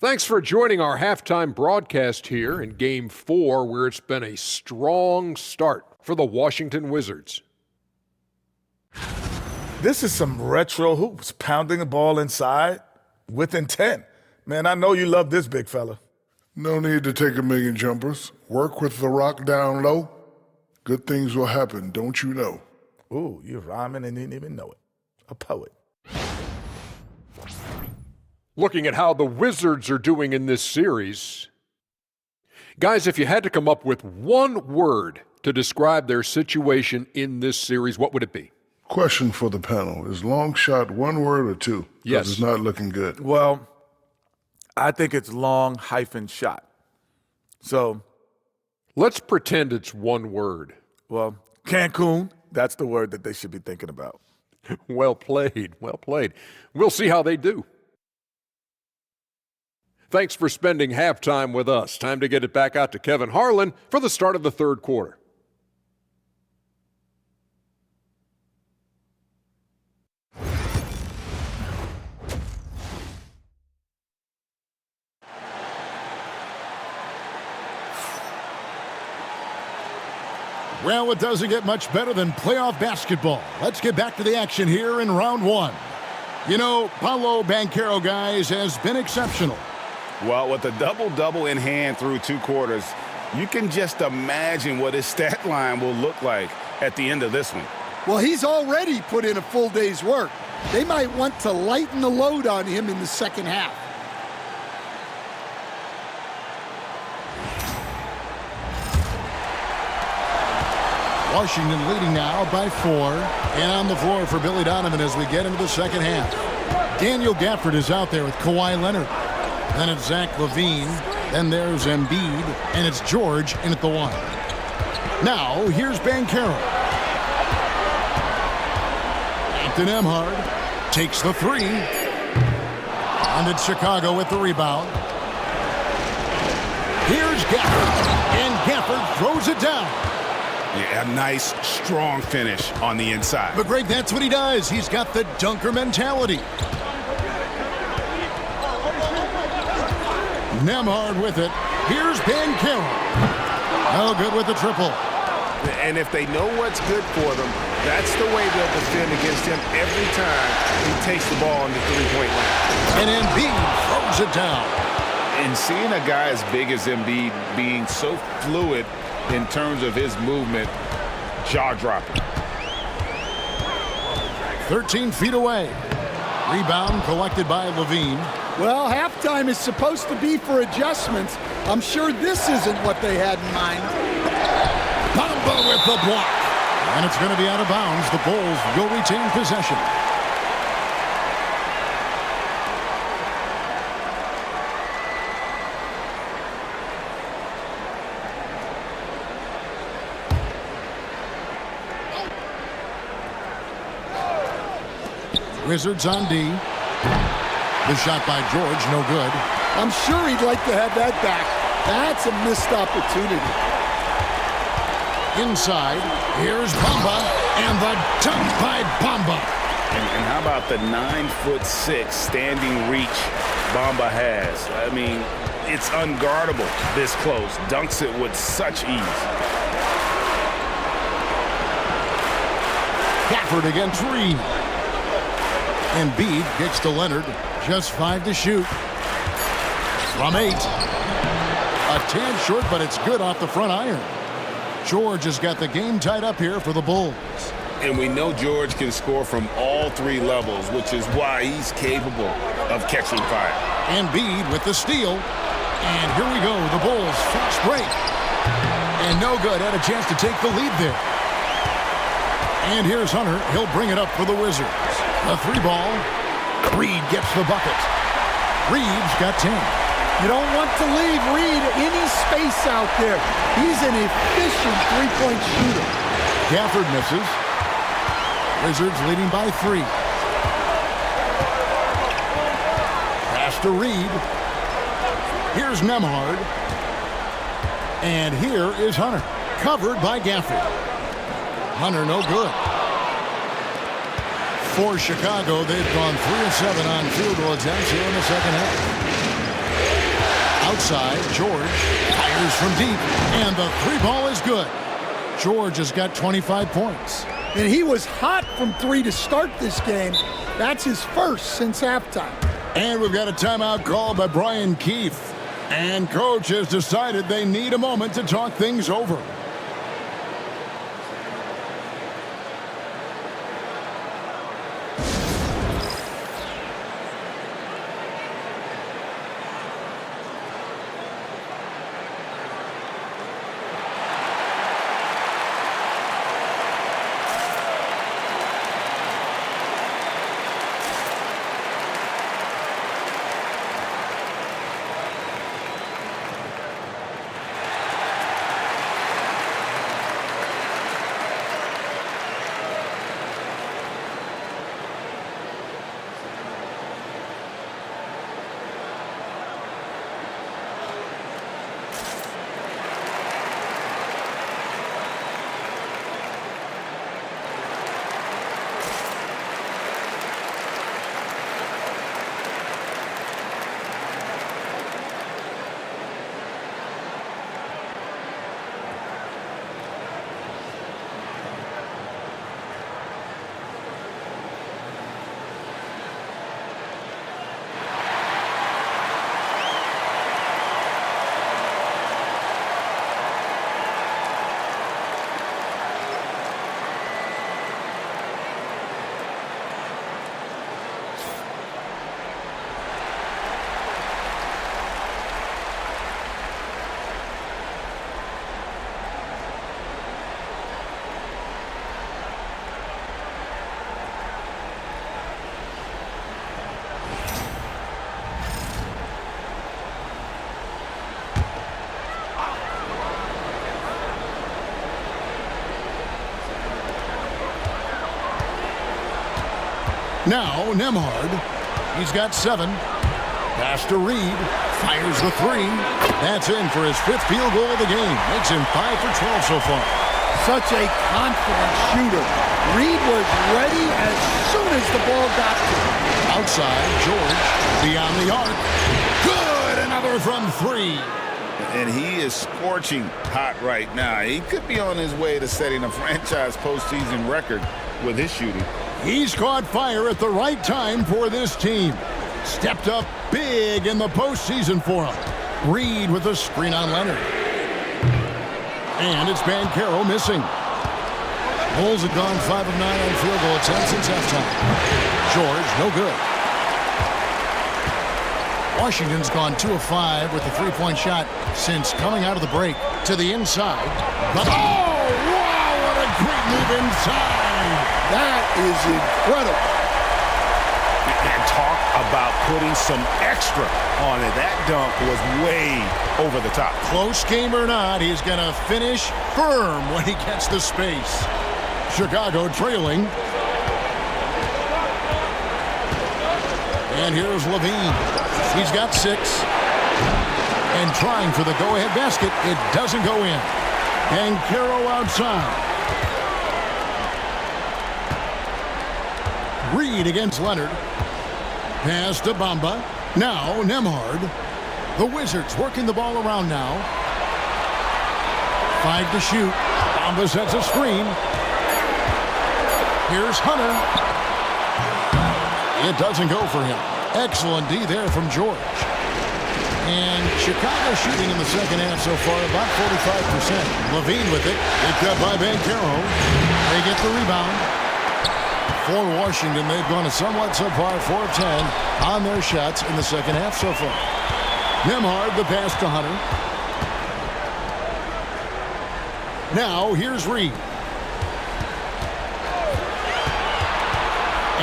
Thanks for joining our halftime broadcast here in Game 4, where it's been a strong start for the Washington Wizards. This is some retro hoops, pounding the ball inside with intent. Man, I know you love this, big fella. No need to take a million jumpers. Work with the rock down low. Good things will happen, don't you know? Ooh, you're rhyming and didn't even know it. A poet. Looking at how the Wizards are doing in this series. Guys, if you had to come up with one word to describe their situation in this series, what would it be? Question for the panel. Is long shot one word or two? Yes. It's not looking good. Well, I think it's long hyphen shot. So, let's pretend it's one word. Well, Cancun, that's the word that they should be thinking about. Well played, well played. We'll see how they do. Thanks for spending halftime with us. Time to get it back out to Kevin Harlan for the start of the third quarter. Well, it doesn't get much better than playoff basketball. Let's get back to the action here in round one. You know, Paolo Banchero, guys, has been exceptional. Well, with a double-double in hand through 2 quarters, you can just imagine what his stat line will look like at the end of this one. Well, he's already put in a full day's work. They might want to lighten the load on him in the second half. Washington leading now by 4. And on the floor for Billy Donovan as we get into the second half. Daniel Gafford is out there with Kawhi Leonard. Then it's Zach LaVine. Then there's Embiid. And it's George in at the 1. Now, here's Banchero. Hampton Emhard takes the 3. And it's Chicago with the rebound. Here's Gafford. And Gafford throws it down. Yeah, a nice, strong finish on the inside. But Greg, that's what he does. He's got the dunker mentality. Nembhard with it. Here's Banchero. No good with the triple. And if they know what's good for them, that's the way they'll defend against him every time he takes the ball on the three-point line. And Embiid throws it down. And seeing a guy as big as Embiid being so fluid in terms of his movement, jaw-dropping. 13 feet away. Rebound collected by LaVine. Well, halftime is supposed to be for adjustments. I'm sure this isn't what they had in mind. Bamba with the block. And it's going to be out of bounds. The Bulls will retain possession. Wizards on D. The shot by George, no good. I'm sure he'd like to have that back. That's a missed opportunity. Inside, here's Bamba, and the dunk by Bamba. And how about the 9'6" standing reach Bamba has? I mean, it's unguardable this close. Dunks it with such ease. Gafford against Reed. Embiid gets to Leonard. Just 5 to shoot. From 8. A tad short, but it's good off the front iron. George has got the game tied up here for the Bulls. And we know George can score from all 3 levels, which is why he's capable of catching fire. Embiid with the steal. And here we go, the Bulls fast break. And no good, had a chance to take the lead there. And here's Hunter, he'll bring it up for the Wizards. The 3-ball, Reed gets the bucket. Reed's got 10. You don't want to leave Reed any space out there. He's an efficient three-point shooter. Gafford misses. Wizards leading by 3. Pass to Reed. Here's Nembhard. And here is Hunter. Covered by Gafford. Hunter no good. For Chicago, they've gone 3 of 7 on field goal attempts here in the second half. Outside, George fires from deep, and the three ball is good. George has got 25 points. And he was hot from three to start this game. That's his first since halftime. And we've got a timeout called by Brian Keefe. And coach has decided they need a moment to talk things over. Now, Nemhard. He's got 7. Pass to Reed. Fires the 3. That's in for his 5th field goal of the game. Makes him 5 for 12 so far. Such a confident shooter. Reed was ready as soon as the ball got to him. Outside, George. Beyond the arc. Good! Another from 3. And he is scorching hot right now. He could be on his way to setting a franchise postseason record with his shooting. He's caught fire at the right time for this team. Stepped up big in the postseason for him. Reed with a screen on Leonard. And it's Banchero missing. Bulls have gone 5 of 9 on field goal attempts since halftime. George, no good. Washington's gone 2 of 5 with the three-point shot since coming out of the break to the inside. But, oh, wow, what a great move inside. That is incredible. And talk about putting some extra on it. That dunk was way over the top. Close game or not, he's going to finish firm when he gets the space. Chicago trailing. And here's Levine. He's got 6. And trying for the go-ahead basket. It doesn't go in. Banchero outside. Reed against Leonard. Pass to Bamba. Now Nemhard. The Wizards working the ball around now. 5 to shoot. Bamba sets a screen. Here's Hunter. It doesn't go for him. Excellent D there from George. And Chicago shooting in the second half so far about 45%. Levine with it. Picked up by Banchero. They get the rebound. For Washington, they've gone a somewhat subpar 4 of 10 on their shots in the second half so far. Nemhard, the pass to Hunter. Now, here's Reed.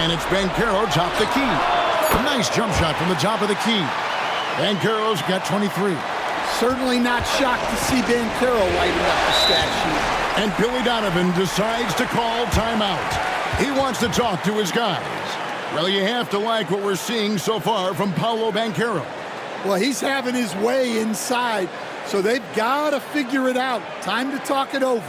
And it's Banchero top the key. A nice jump shot from the top of the key. Banchero's got 23. Certainly not shocked to see Banchero lighting up the stat sheet. And Billy Donovan decides to call timeout. He wants to talk to his guys. Well, you have to like what we're seeing so far from Paolo Banchero. Well, he's having his way inside, so they've got to figure it out. Time to talk it over.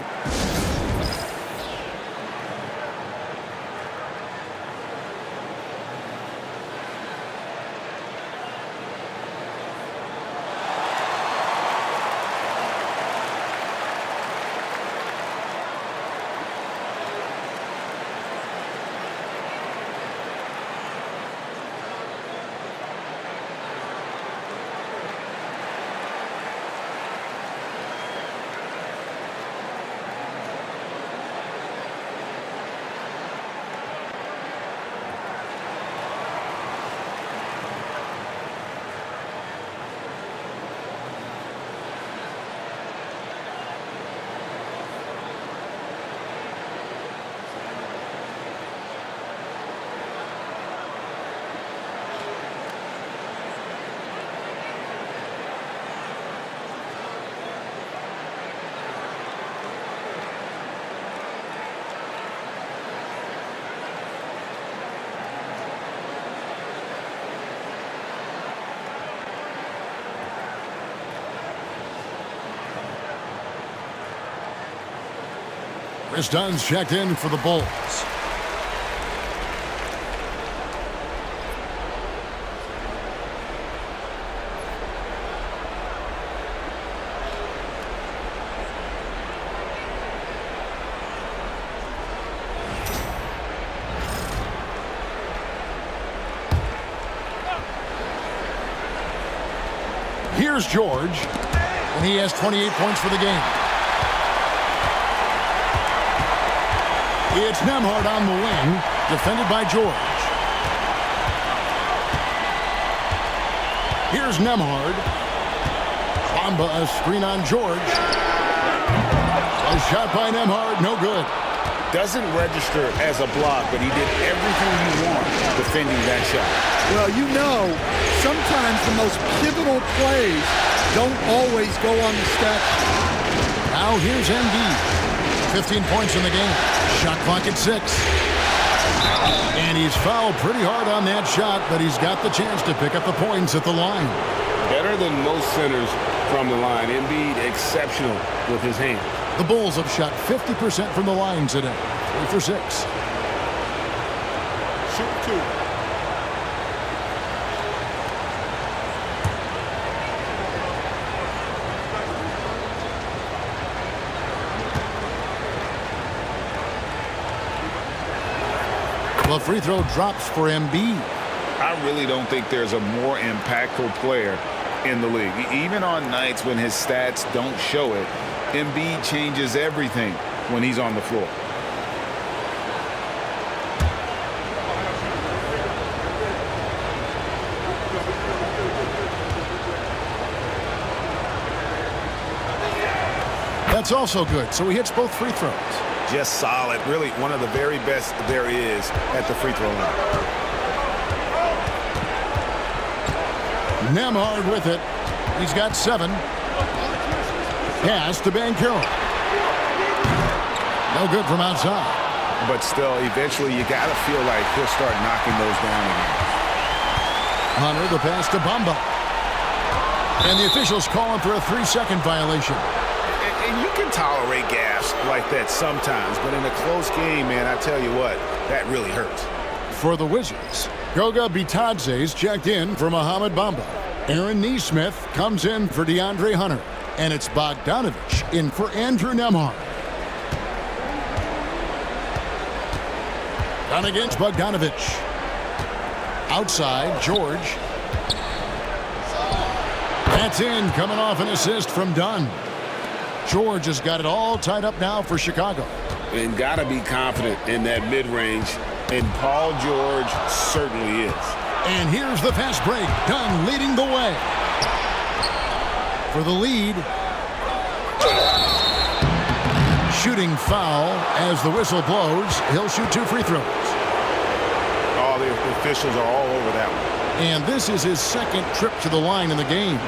Chris Dunn's checked in for the Bulls. Here's George, and he has 28 points for the game. It's Nembhard on the wing, defended by George. Here's Nembhard. Bamba, a screen on George. A shot by Nembhard, no good. Doesn't register as a block, but he did everything you want defending that shot. Well, you know, sometimes the most pivotal plays don't always go on the stat sheet. Now here's Embiid. 15 points in the game. Shot clock at 6. And he's fouled pretty hard on that shot, but he's got the chance to pick up the points at the line. Better than most centers from the line. Embiid exceptional with his hands. The Bulls have shot 50% from the line today. 3 for 6. Shoot 2. The free throw drops for Embiid. I really don't think there's a more impactful player in the league. Even on nights when his stats don't show it, Embiid changes everything when he's on the floor. That's also good, so he hits both free throws. Just solid. Really one of the very best there is at the free throw line. Nembhard with it. He's got 7. Pass to Banchero. No good from outside. But still, eventually you got to feel like he'll start knocking those down again. Hunter, the pass to Bamba. And the officials calling for a 3-second violation. And you can tolerate gas like that sometimes, but in a close game, man, I tell you what, that really hurts. For the Wizards, Goga Bitadze's checked in for Mohamed Bamba. Aaron Nesmith comes in for DeAndre Hunter. And it's Bogdanovich in for Andrew Nembhard. Down against Bogdanovich. Outside, George. That's in, coming off an assist from Dunn. George has got it all tied up now for Chicago. And got to be confident in that mid-range, and Paul George certainly is. And here's the fast break. Dunn leading the way. For the lead. Shooting foul as the whistle blows. He'll shoot 2 free throws. Oh, the officials are all over that one. And this is his second trip to the line in the game.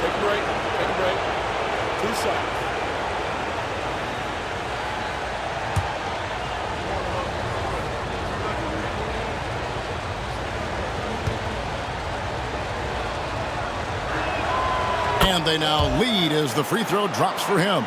Take a break. Take a break. 2 shots. And they now lead as the free throw drops for him.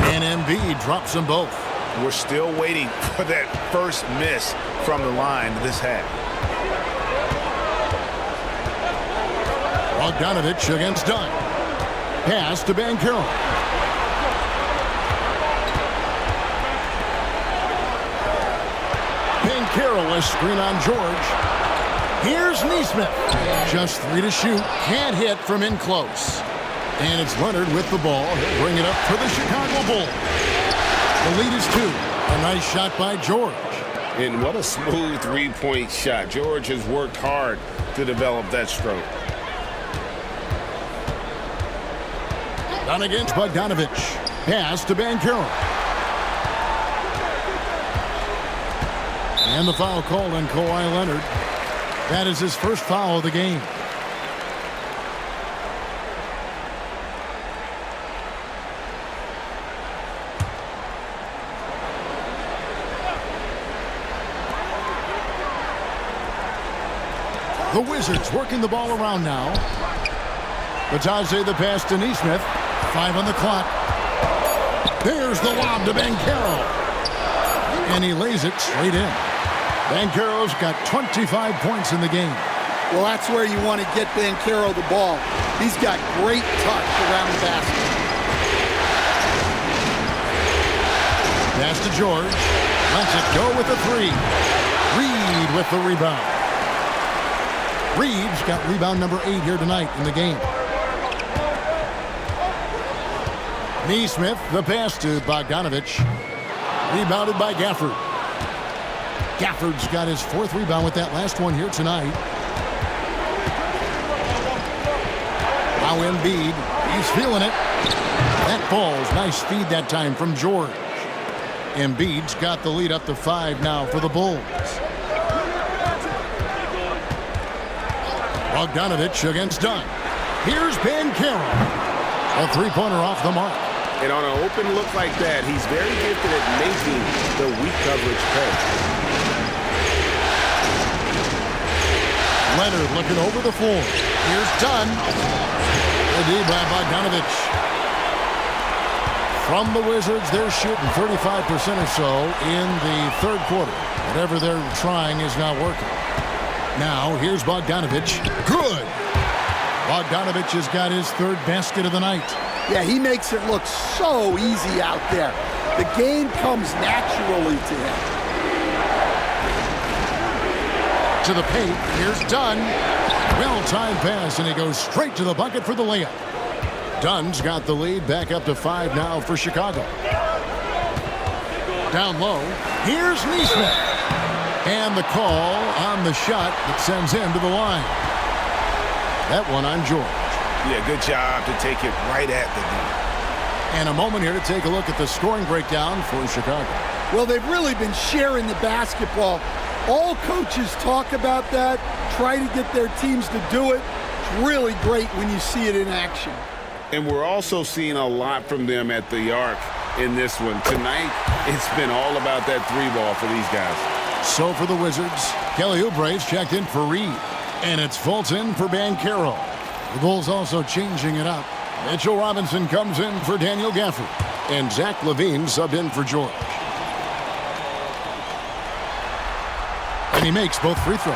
And Embiid drops them both. We're still waiting for that first miss from the line this half. Bogdanovich against Dunn. Pass to Banchero. Banchero, a screen on George. Here's Nesmith. Just 3 to shoot. Can't hit from in close. And it's Leonard with the ball. He'll bring it up for the Chicago Bulls. The lead is 2. A nice shot by George. And what a smooth three-point shot. George has worked hard to develop that stroke. Down against Bogdanovich. Pass to Banchero. And the foul called on Kawhi Leonard. That is his first foul of the game. The Wizards working the ball around now. Batadze the pass to Neesmith. 5 on the clock. There's the lob to Banchero. And he lays it straight in. Banchero's got 25 points in the game. Well, that's where you want to get Banchero the ball. He's got great touch around the basket. Pass to George. Lets it go with the 3. Reed with the rebound. Reed's got rebound number 8 here tonight in the game. Neesmith, the pass to Bogdanovich. Rebounded by Gafford. Gafford's got his 4th rebound with that last one here tonight. Now Embiid, he's feeling it. That falls. Nice feed that time from George. Embiid's got the lead up to 5 now for the Bulls. Bogdanovich against Dunn. Here's Banchero. A 3-pointer off the mark. And on an open look like that, he's very gifted at making the weak coverage pay. Leonard looking over the floor. Here's Dunn. The D by Bogdanovich. From the Wizards, they're shooting 35% or so in the 3rd quarter. Whatever they're trying is not working. Now, here's Bogdanovich. Good. Bogdanovich has got his 3rd basket of the night. Yeah, he makes it look so easy out there. The game comes naturally to him. To the paint, here's Dunn. Well-timed pass, and he goes straight to the bucket for the layup. Dunn's got the lead, back up to 5 now for Chicago. Down low, here's Neesmith. And the call on the shot that sends him to the line. That one on George. Yeah, good job to take it right at the D. And a moment here to take a look at the scoring breakdown for Chicago. Well, they've really been sharing the basketball. All coaches talk about that, try to get their teams to do it. It's really great when you see it in action. And we're also seeing a lot from them at the arc in this one. Tonight, it's been all about that 3-ball for these guys. So for the Wizards, Kelly Oubre's checked in for Reed. And it's Fulton for Banchero. The Bulls also changing it up. Mitchell Robinson comes in for Daniel Gafford. And Zach LaVine subbed in for George. And he makes both free throws.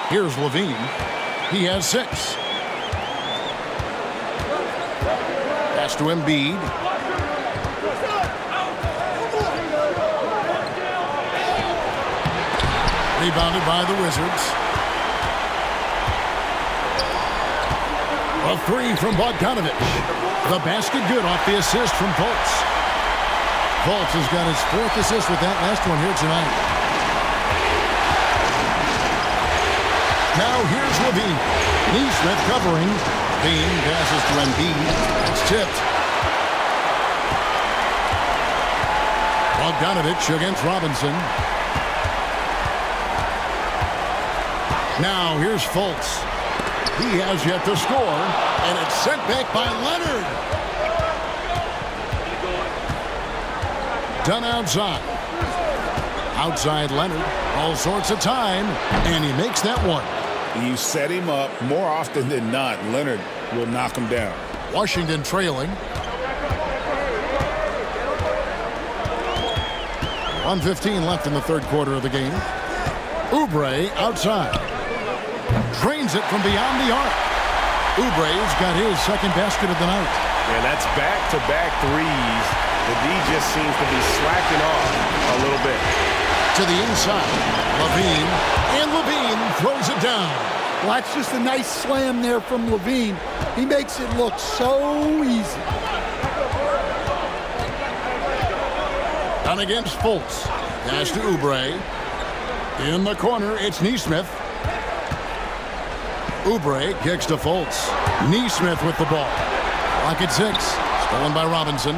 Here's LaVine. He has 6. Pass to Embiid. Rebounded by the Wizards. A 3 from Bogdanovich. The basket good off the assist from Fultz. Fultz has got his 4th assist with that last one here tonight. Now here's LaVine. Neesmith covering. Bean passes to Embiid. It's tipped. Bogdanovich against Robinson. Now here's Fultz. He has yet to score, and it's sent back by Leonard. Done outside. Outside Leonard. All sorts of time, and he makes that one. You set him up more often than not. Leonard will knock him down. Washington trailing. 1:15 left in the 3rd quarter of the game. Oubre outside. Drains it from beyond the arc. Oubre's got his 2nd basket of the night. Yeah, that's back-to-back threes. The D just seems to be slacking off a little bit. To the inside. LaVine. And LaVine throws it down. Well, that's just a nice slam there from LaVine. He makes it look so easy. Done against Fultz. Pass to Oubre. In the corner, it's Neesmith. Oubre kicks to Fultz. Neesmith with the ball. Clock at 6. Stolen by Robinson.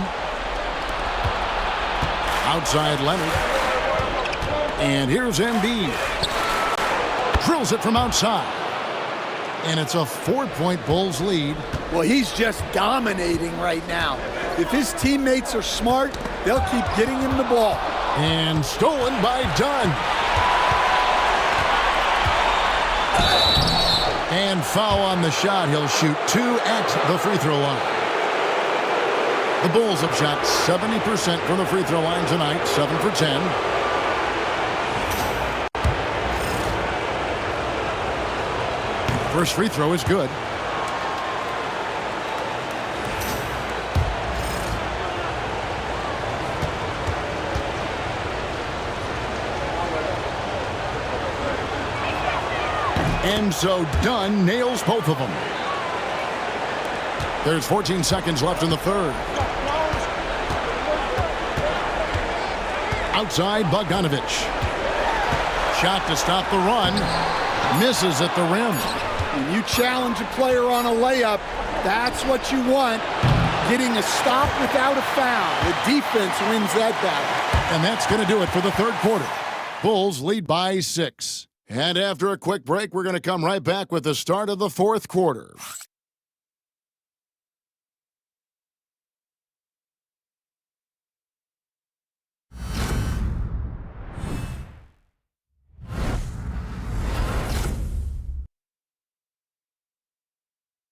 Outside Leonard. And here's Embiid. Drills it from outside. And it's a 4-point Bulls lead. Well, he's just dominating right now. If his teammates are smart, they'll keep getting him the ball. And stolen by Dunn. And foul on the shot. He'll shoot 2 at the free throw line. The Bulls have shot 70% from the free throw line tonight, 7 for 10. First free throw is good. And so Dunn nails both of them. There's 14 seconds left in the third. Outside, Bogdanovich. Shot to stop the run. Misses at the rim. When you challenge a player on a layup, that's what you want. Getting a stop without a foul. The defense wins that battle. And that's going to do it for the third quarter. Bulls lead by 6. And after a quick break, we're going to come right back with the start of the fourth quarter.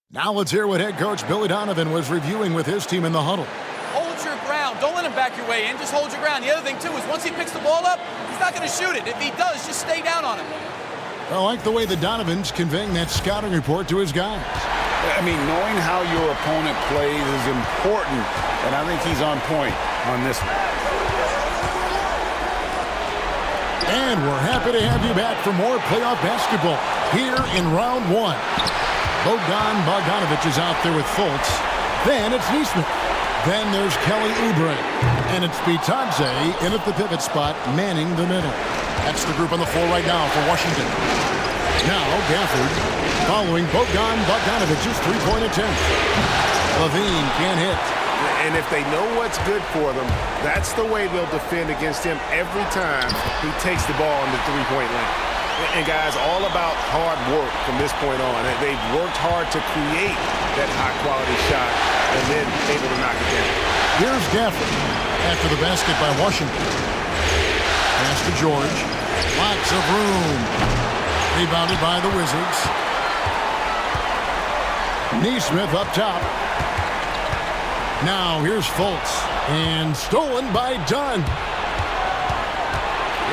Now let's hear what head coach Billy Donovan was reviewing with his team in the huddle. Hold your ground. Don't let him back your way in. Just hold your ground. The other thing, too, is once he picks the ball up, he's not going to shoot it. If he does, just stay down on him. I like the way the Donovan's conveying that scouting report to his guys. I mean, knowing how your opponent plays is important, and I think he's on point on this one. And we're happy to have you back for more playoff basketball here in round 1. Bogdanovich is out there with Fultz. Then it's Neesmith. Then there's Kelly Oubre. And it's Bitadze in at the pivot spot, manning the middle. That's the group on the floor right now for Washington. Now Gafford following Bogdanovich's three-point attempt. Levine can't hit. And if they know what's good for them, that's the way they'll defend against him every time he takes the ball in the three-point lane. And, guys, all about hard work from this point on. They've worked hard to create that high-quality shot and then able to knock it down. Here's Gafford after the basket by Washington. Pass to George. Lots of room. Rebounded by the Wizards. Neesmith up top. Now here's Fultz. And stolen by Dunn.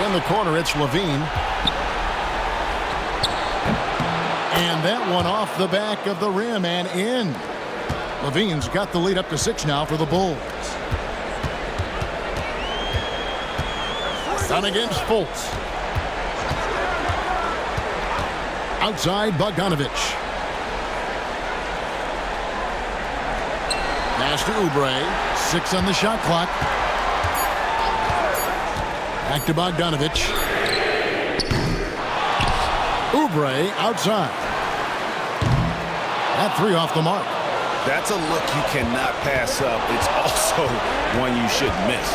In the corner, it's Levine. And that one off the back of the rim and in. Levine's got the lead up to 6 now for the Bulls. Dunn against Fultz. Outside, Bogdanovich. Pass to Oubre. 6 on the shot clock. Back to Bogdanovich. Oubre outside. That 3 off the mark. That's a look you cannot pass up. It's also one you should miss.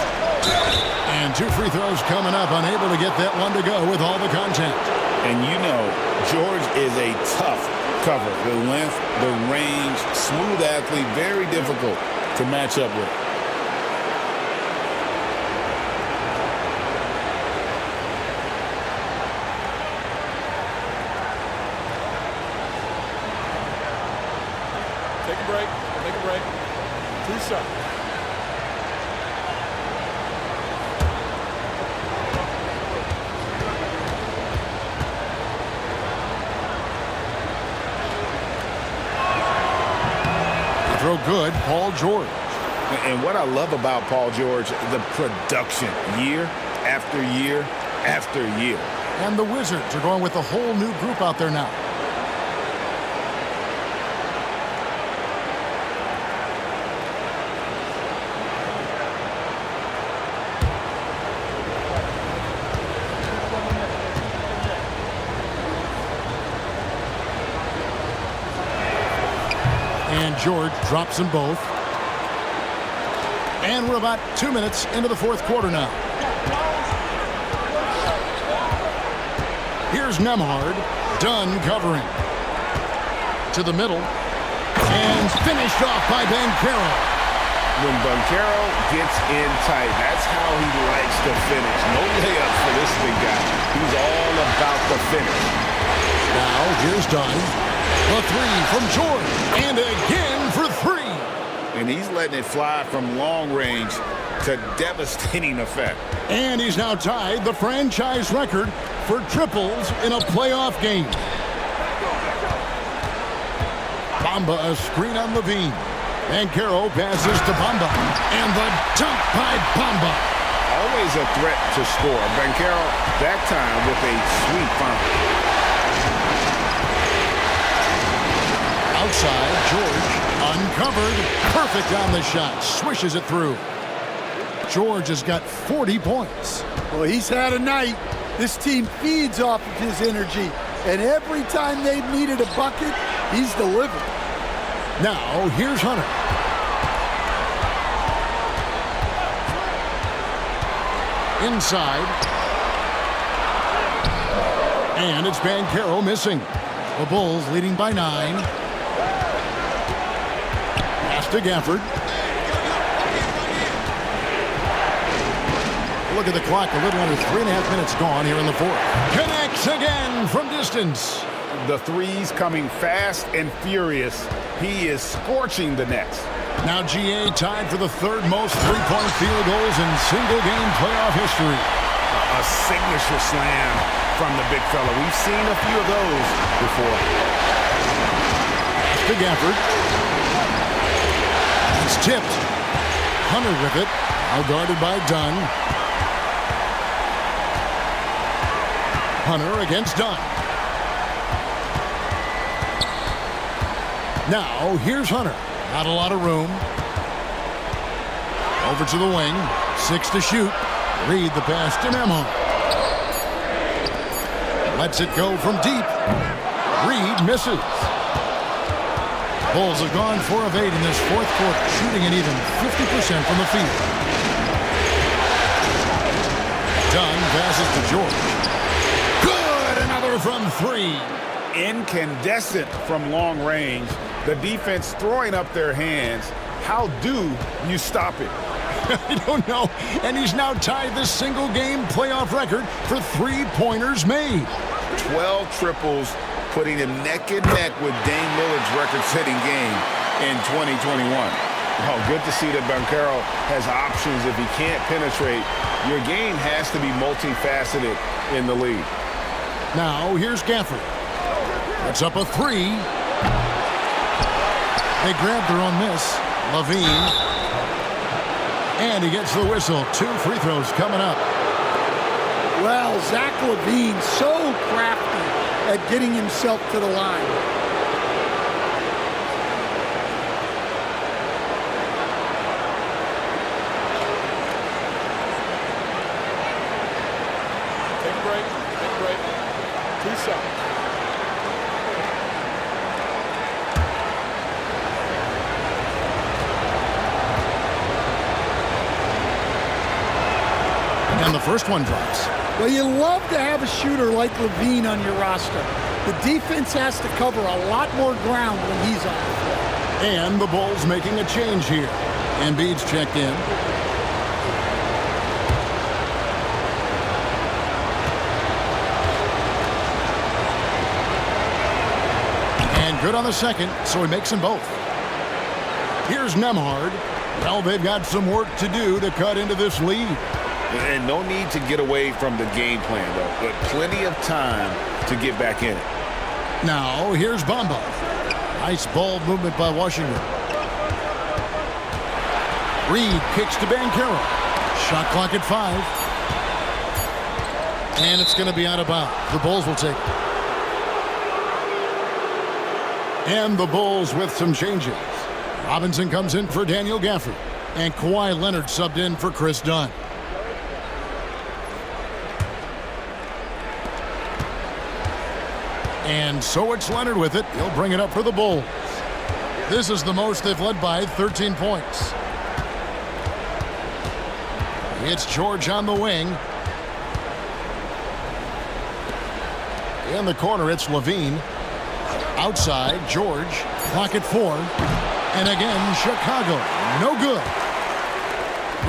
And 2 free throws coming up, unable to get that one to go with all the contact. And you know, George is a tough cover. The length, the range, smooth athlete, very difficult to match up with. Take a break. Take a break. 2 seconds. Throw good, Paul George. And what I love about Paul George, the production, year after year after year. And the Wizards are going with a whole new group out there now. And George drops them both. And we're about 2 minutes into the fourth quarter now. Here's Nembhard. Dunn covering. To the middle. And finished off by Banchero. When Banchero gets in tight, that's how he likes to finish. No layup for this big guy. He's all about the finish. Now here's Dunn. The three from George. And again for three. And he's letting it fly from long range to devastating effect. And he's now tied the franchise record for triples in a playoff game. Bamba a screen on Levine. And Carroll passes to Bamba. And the dunk by Bamba. Always a threat to score. Banchero that time with a sweet foul. Outside, George uncovered. Perfect on the shot. Swishes it through. George has got 40 points. Well, he's had a night. This team feeds off of his energy. And every time they've needed a bucket, he's delivered. Now, here's Hunter. Inside. And it's Banchero missing. The Bulls leading by 9. Pass to Gafford. Look at the clock. A little under 3.5 minutes gone here in the fourth. Connects again from distance. The threes coming fast and furious. He is scorching the nets. Now GA tied for the third most three-point field goals in single-game playoff history. A signature slam from the big fella. We've seen a few of those before. Pass to Gafford. It's tipped. Hunter with it. Now guarded by Dunn. Hunter against Dunn. Now, here's Hunter. Not a lot of room. Over to the wing. 6 to shoot. Reed the pass to Nemo. Lets it go from deep. Reed misses. Bulls have gone 4 of 8 in this fourth quarter, shooting an even 50% from the field. Dunn passes to George. Good! Another from 3. Incandescent from long range. The defense throwing up their hands. How do you stop it? I don't know. And he's now tied the single-game playoff record for three-pointers made. 12 triples, putting him neck and neck with Dame Lillard's record-setting game in 2021. Oh, good to see that Banchero has options. If he can't penetrate, your game has to be multifaceted in the league. Now, here's Gafford. That's up a 3. They grabbed their own miss. Levine. And he gets the whistle. 2 free throws coming up. Well, Zach LaVine so crafty at getting himself to the line. Take a break. Take a break. 2 seconds. And the first one drops. Well, you love to have a shooter like LaVine on your roster. The defense has to cover a lot more ground when he's on the floor. And the Bulls making a change here. Embiid's checked in. And good on the second, so he makes them both. Here's Nembhard. Well, they've got some work to do to cut into this lead. And no need to get away from the game plan, though. But plenty of time to get back in it. Now, here's Bamba. Nice ball movement by Washington. Reed kicks to Banchero. Shot clock at 5. And it's going to be out of bounds. The Bulls will take it. And the Bulls with some changes. Robinson comes in for Daniel Gafford. And Kawhi Leonard subbed in for Chris Dunn. And so it's Leonard with it. He'll bring it up for the Bulls. This is the most they've led by 13 points. It's George on the wing. In the corner, it's Levine. Outside, George. Clock at 4. And again, Chicago. No good.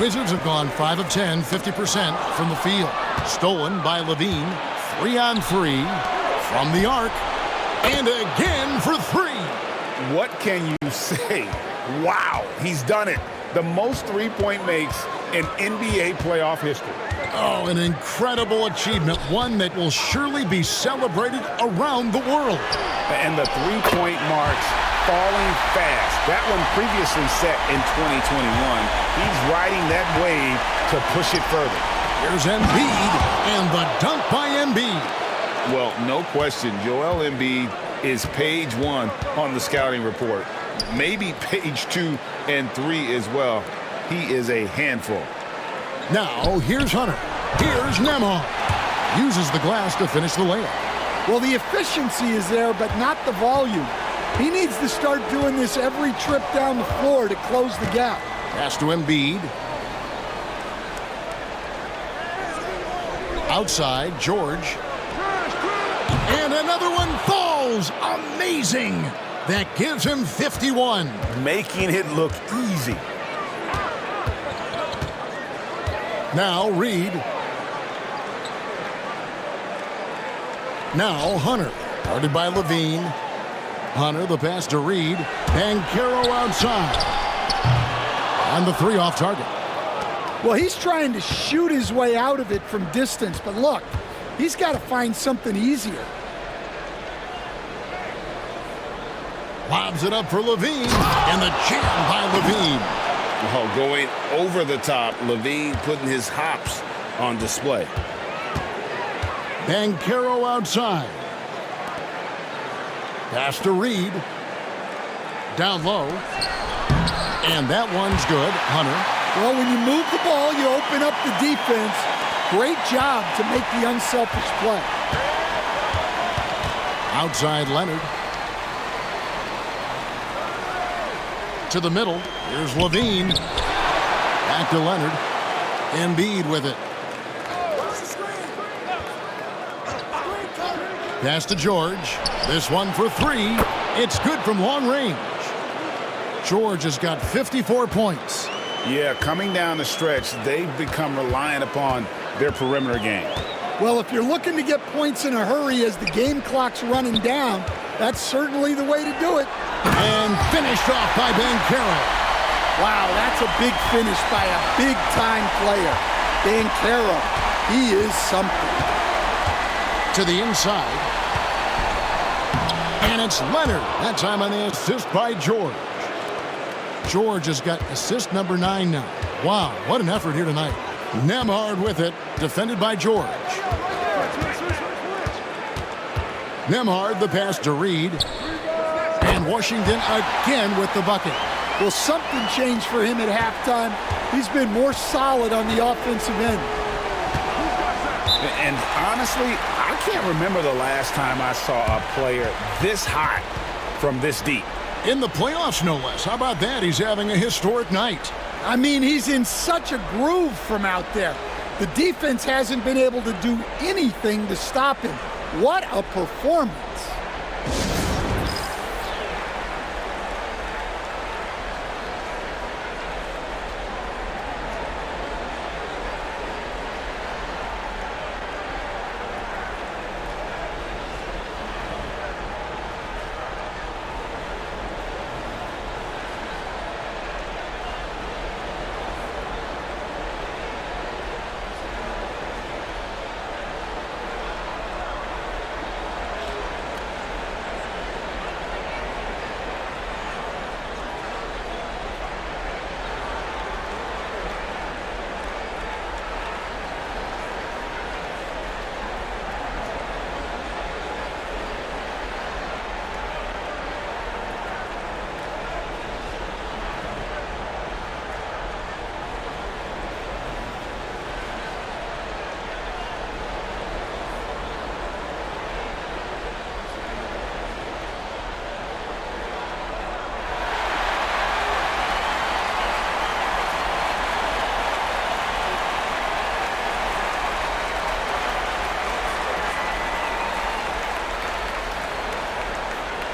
Wizards have gone 5 of 10, 50% from the field. Stolen by Levine. 3 on 3. From the arc. And again for three. What can you say? Wow, he's done it. The most three-point makes in NBA playoff history. Oh, an incredible achievement, one that will surely be celebrated around the world. And the three-point marks falling fast. That one previously set in 2021. He's riding that wave to push it further. Here's Embiid, and the dunk by Embiid. Well, no question, Joel Embiid is page 1 on the scouting report. Maybe page 2 and 3 as well. He is a handful. Now, here's Hunter. Here's Nembhard. Uses the glass to finish the layup. Well, the efficiency is there, but not the volume. He needs to start doing this every trip down the floor to close the gap. Pass to Embiid. Outside, George. And another one falls. Amazing. That gives him 51. Making it look easy. Now Reed. Now Hunter. Guarded by Levine. Hunter, the pass to Reed. Banchero outside. And the three off target. Well, he's trying to shoot his way out of it from distance, but look, he's got to find something easier. Lobs it up for Levine, and the jam by Levine. Oh, going over the top, Levine putting his hops on display. Banchero outside. Pass to Reed. Down low. And that one's good. Hunter. Well, when you move the ball, you open up the defense. Great job to make the unselfish play. Outside Leonard. To the middle. Here's Levine. Back to Leonard. Embiid with it. Pass to George. This one for three. It's good from long range. George has got 54 points. Yeah, coming down the stretch, they've become reliant upon their perimeter game. Well, if you're looking to get points in a hurry as the game clock's running down, that's certainly the way to do it. And finished off by Banchero. Wow, that's a big finish by a big-time player. Banchero, he is something. To the inside. And it's Leonard. That time on the assist by George. George has got assist number 9 now. Wow, what an effort here tonight. Nembhard with it, defended by George. Nembhard, the pass to Reed. And Washington again with the bucket. Well, something changed for him at halftime. He's been more solid on the offensive end. And honestly, I can't remember the last time I saw a player this hot from this deep. In the playoffs, no less. How about that? He's having a historic night. I mean, he's in such a groove from out there. The defense hasn't been able to do anything to stop him. What a performance.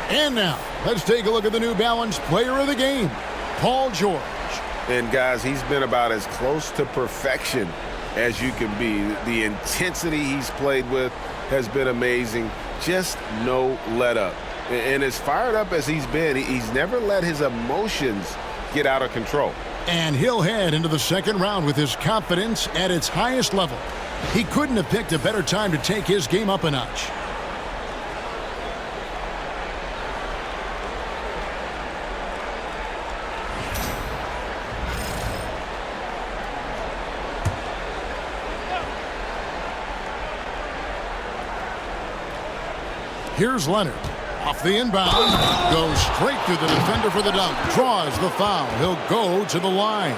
And now, let's take a look at the New Balance player of the game, Paul George. And guys, he's been about as close to perfection as you can be. The intensity he's played with has been amazing. just no let up. And as fired up as he's been, he's never let his emotions get out of control. And he'll head into the second round with his confidence at its highest level. He couldn't have picked a better time to take his game up a notch. Here's Leonard. Off the inbound. Goes straight through the defender for the dunk. Draws the foul. He'll go to the line.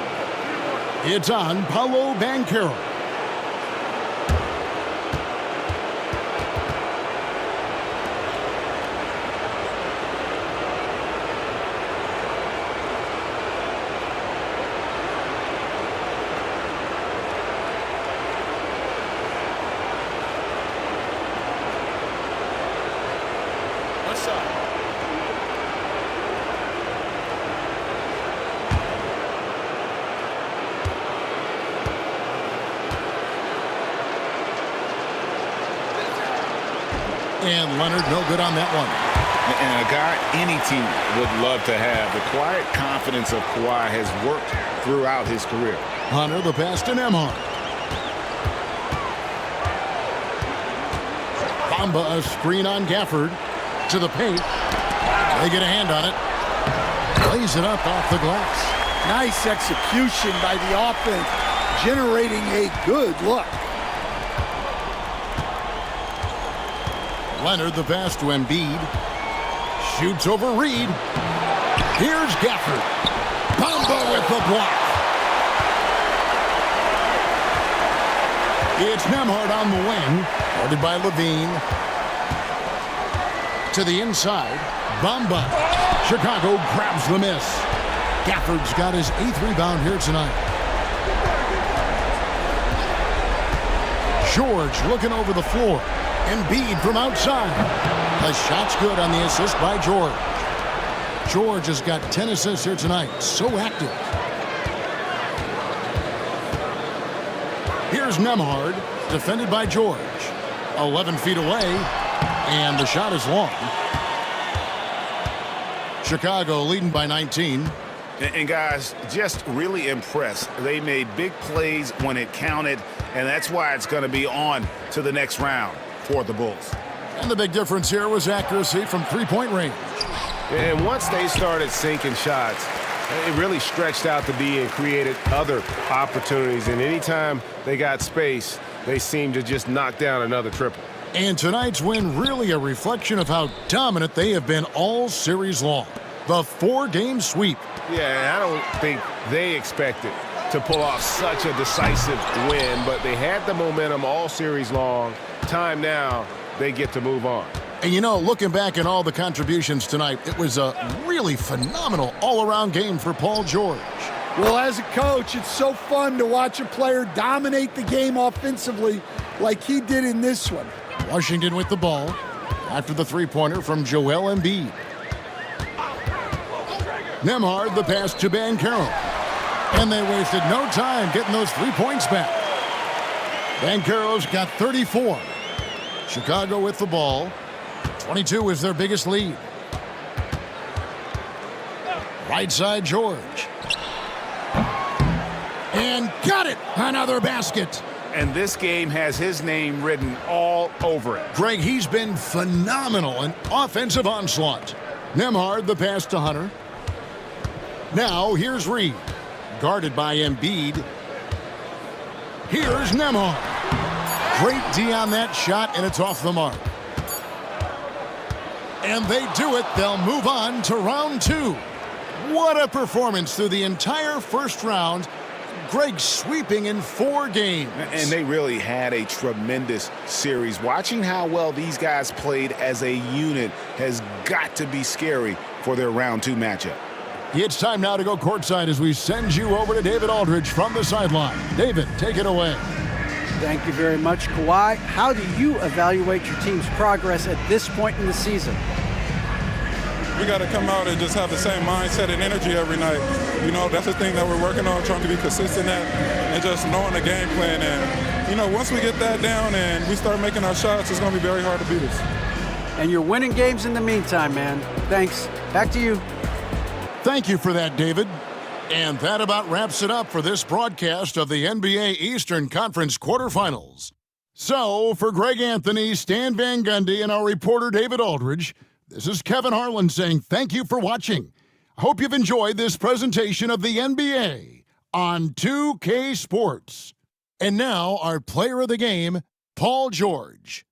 It's on Paolo Banchero. And Leonard, no good on that one. And a guy any team would love to have. The quiet confidence of Kawhi has worked throughout his career. Hunter, the pass to Nemhard. Bamba, a screen on Gafford. To the paint. They get a hand on it. Lays it up off the glass. Nice execution by the offense, generating a good look. Leonard, the pass to Embiid. Shoots over Reed. Here's Gafford. Bamba with the block. It's Nemhard on the wing. Guarded by Levine. To the inside. Bamba. Chicago grabs the miss. Gafford's got his 8th rebound here tonight. George looking over the floor. Embiid from outside. The shot's good on the assist by George. George has got 10 assists here tonight. So active. Here's Nemhard, defended by George. 11 feet away, and the shot is long. Chicago leading by 19. And guys, just really impressed. They made big plays when it counted, and that's why it's going to be on to the next round for the Bulls. And the big difference here was accuracy from three-point range. And once they started sinking shots, it really stretched out the D and created other opportunities. And anytime they got space, they seemed to just knock down another triple. And tonight's win really a reflection of how dominant they have been all series long. The 4-game sweep. Yeah, I don't think they expected to pull off such a decisive win, but they had the momentum all series long. Time now, they get to move on. And you know, looking back at all the contributions tonight, it was a really phenomenal all-around game for Paul George. Well, as a coach, it's so fun to watch a player dominate the game offensively like he did in this one. Washington with the ball after the three-pointer from Joel Embiid. Nemhard, the pass to Banchero. And they wasted no time getting those 3 points back. Banchero's got 34. Chicago with the ball. 22 is their biggest lead. Right side, George. And got it! Another basket. And this game has his name written all over it. Greg, he's been phenomenal in offensive onslaught. Nemhard, the pass to Hunter. Now, here's Reed. Guarded by Embiid. Here's Nemhard. Great D on that shot, and it's off the mark. And they do it. They'll move on to round 2. What a performance through the entire first round. Greg sweeping in 4 games. And they really had a tremendous series. Watching how well these guys played as a unit has got to be scary for their round 2 matchup. It's time now to go courtside as we send you over to David Aldridge from the sideline. David, take it away. Thank you very much, Kawhi. How do you evaluate your team's progress at this point in the season? We got to come out and just have the same mindset and energy every night. You know, that's the thing that we're working on, trying to be consistent at, and just knowing the game plan. And, you know, once we get that down and we start making our shots, it's going to be very hard to beat us. And you're winning games in the meantime, man. Thanks. Back to you. Thank you for that, David. And that about wraps it up for this broadcast of the NBA Eastern Conference quarterfinals. So, for Greg Anthony, Stan Van Gundy, and our reporter David Aldridge, this is Kevin Harlan saying thank you for watching. I hope you've enjoyed this presentation of the NBA on 2K Sports. And now, our player of the game, Paul George.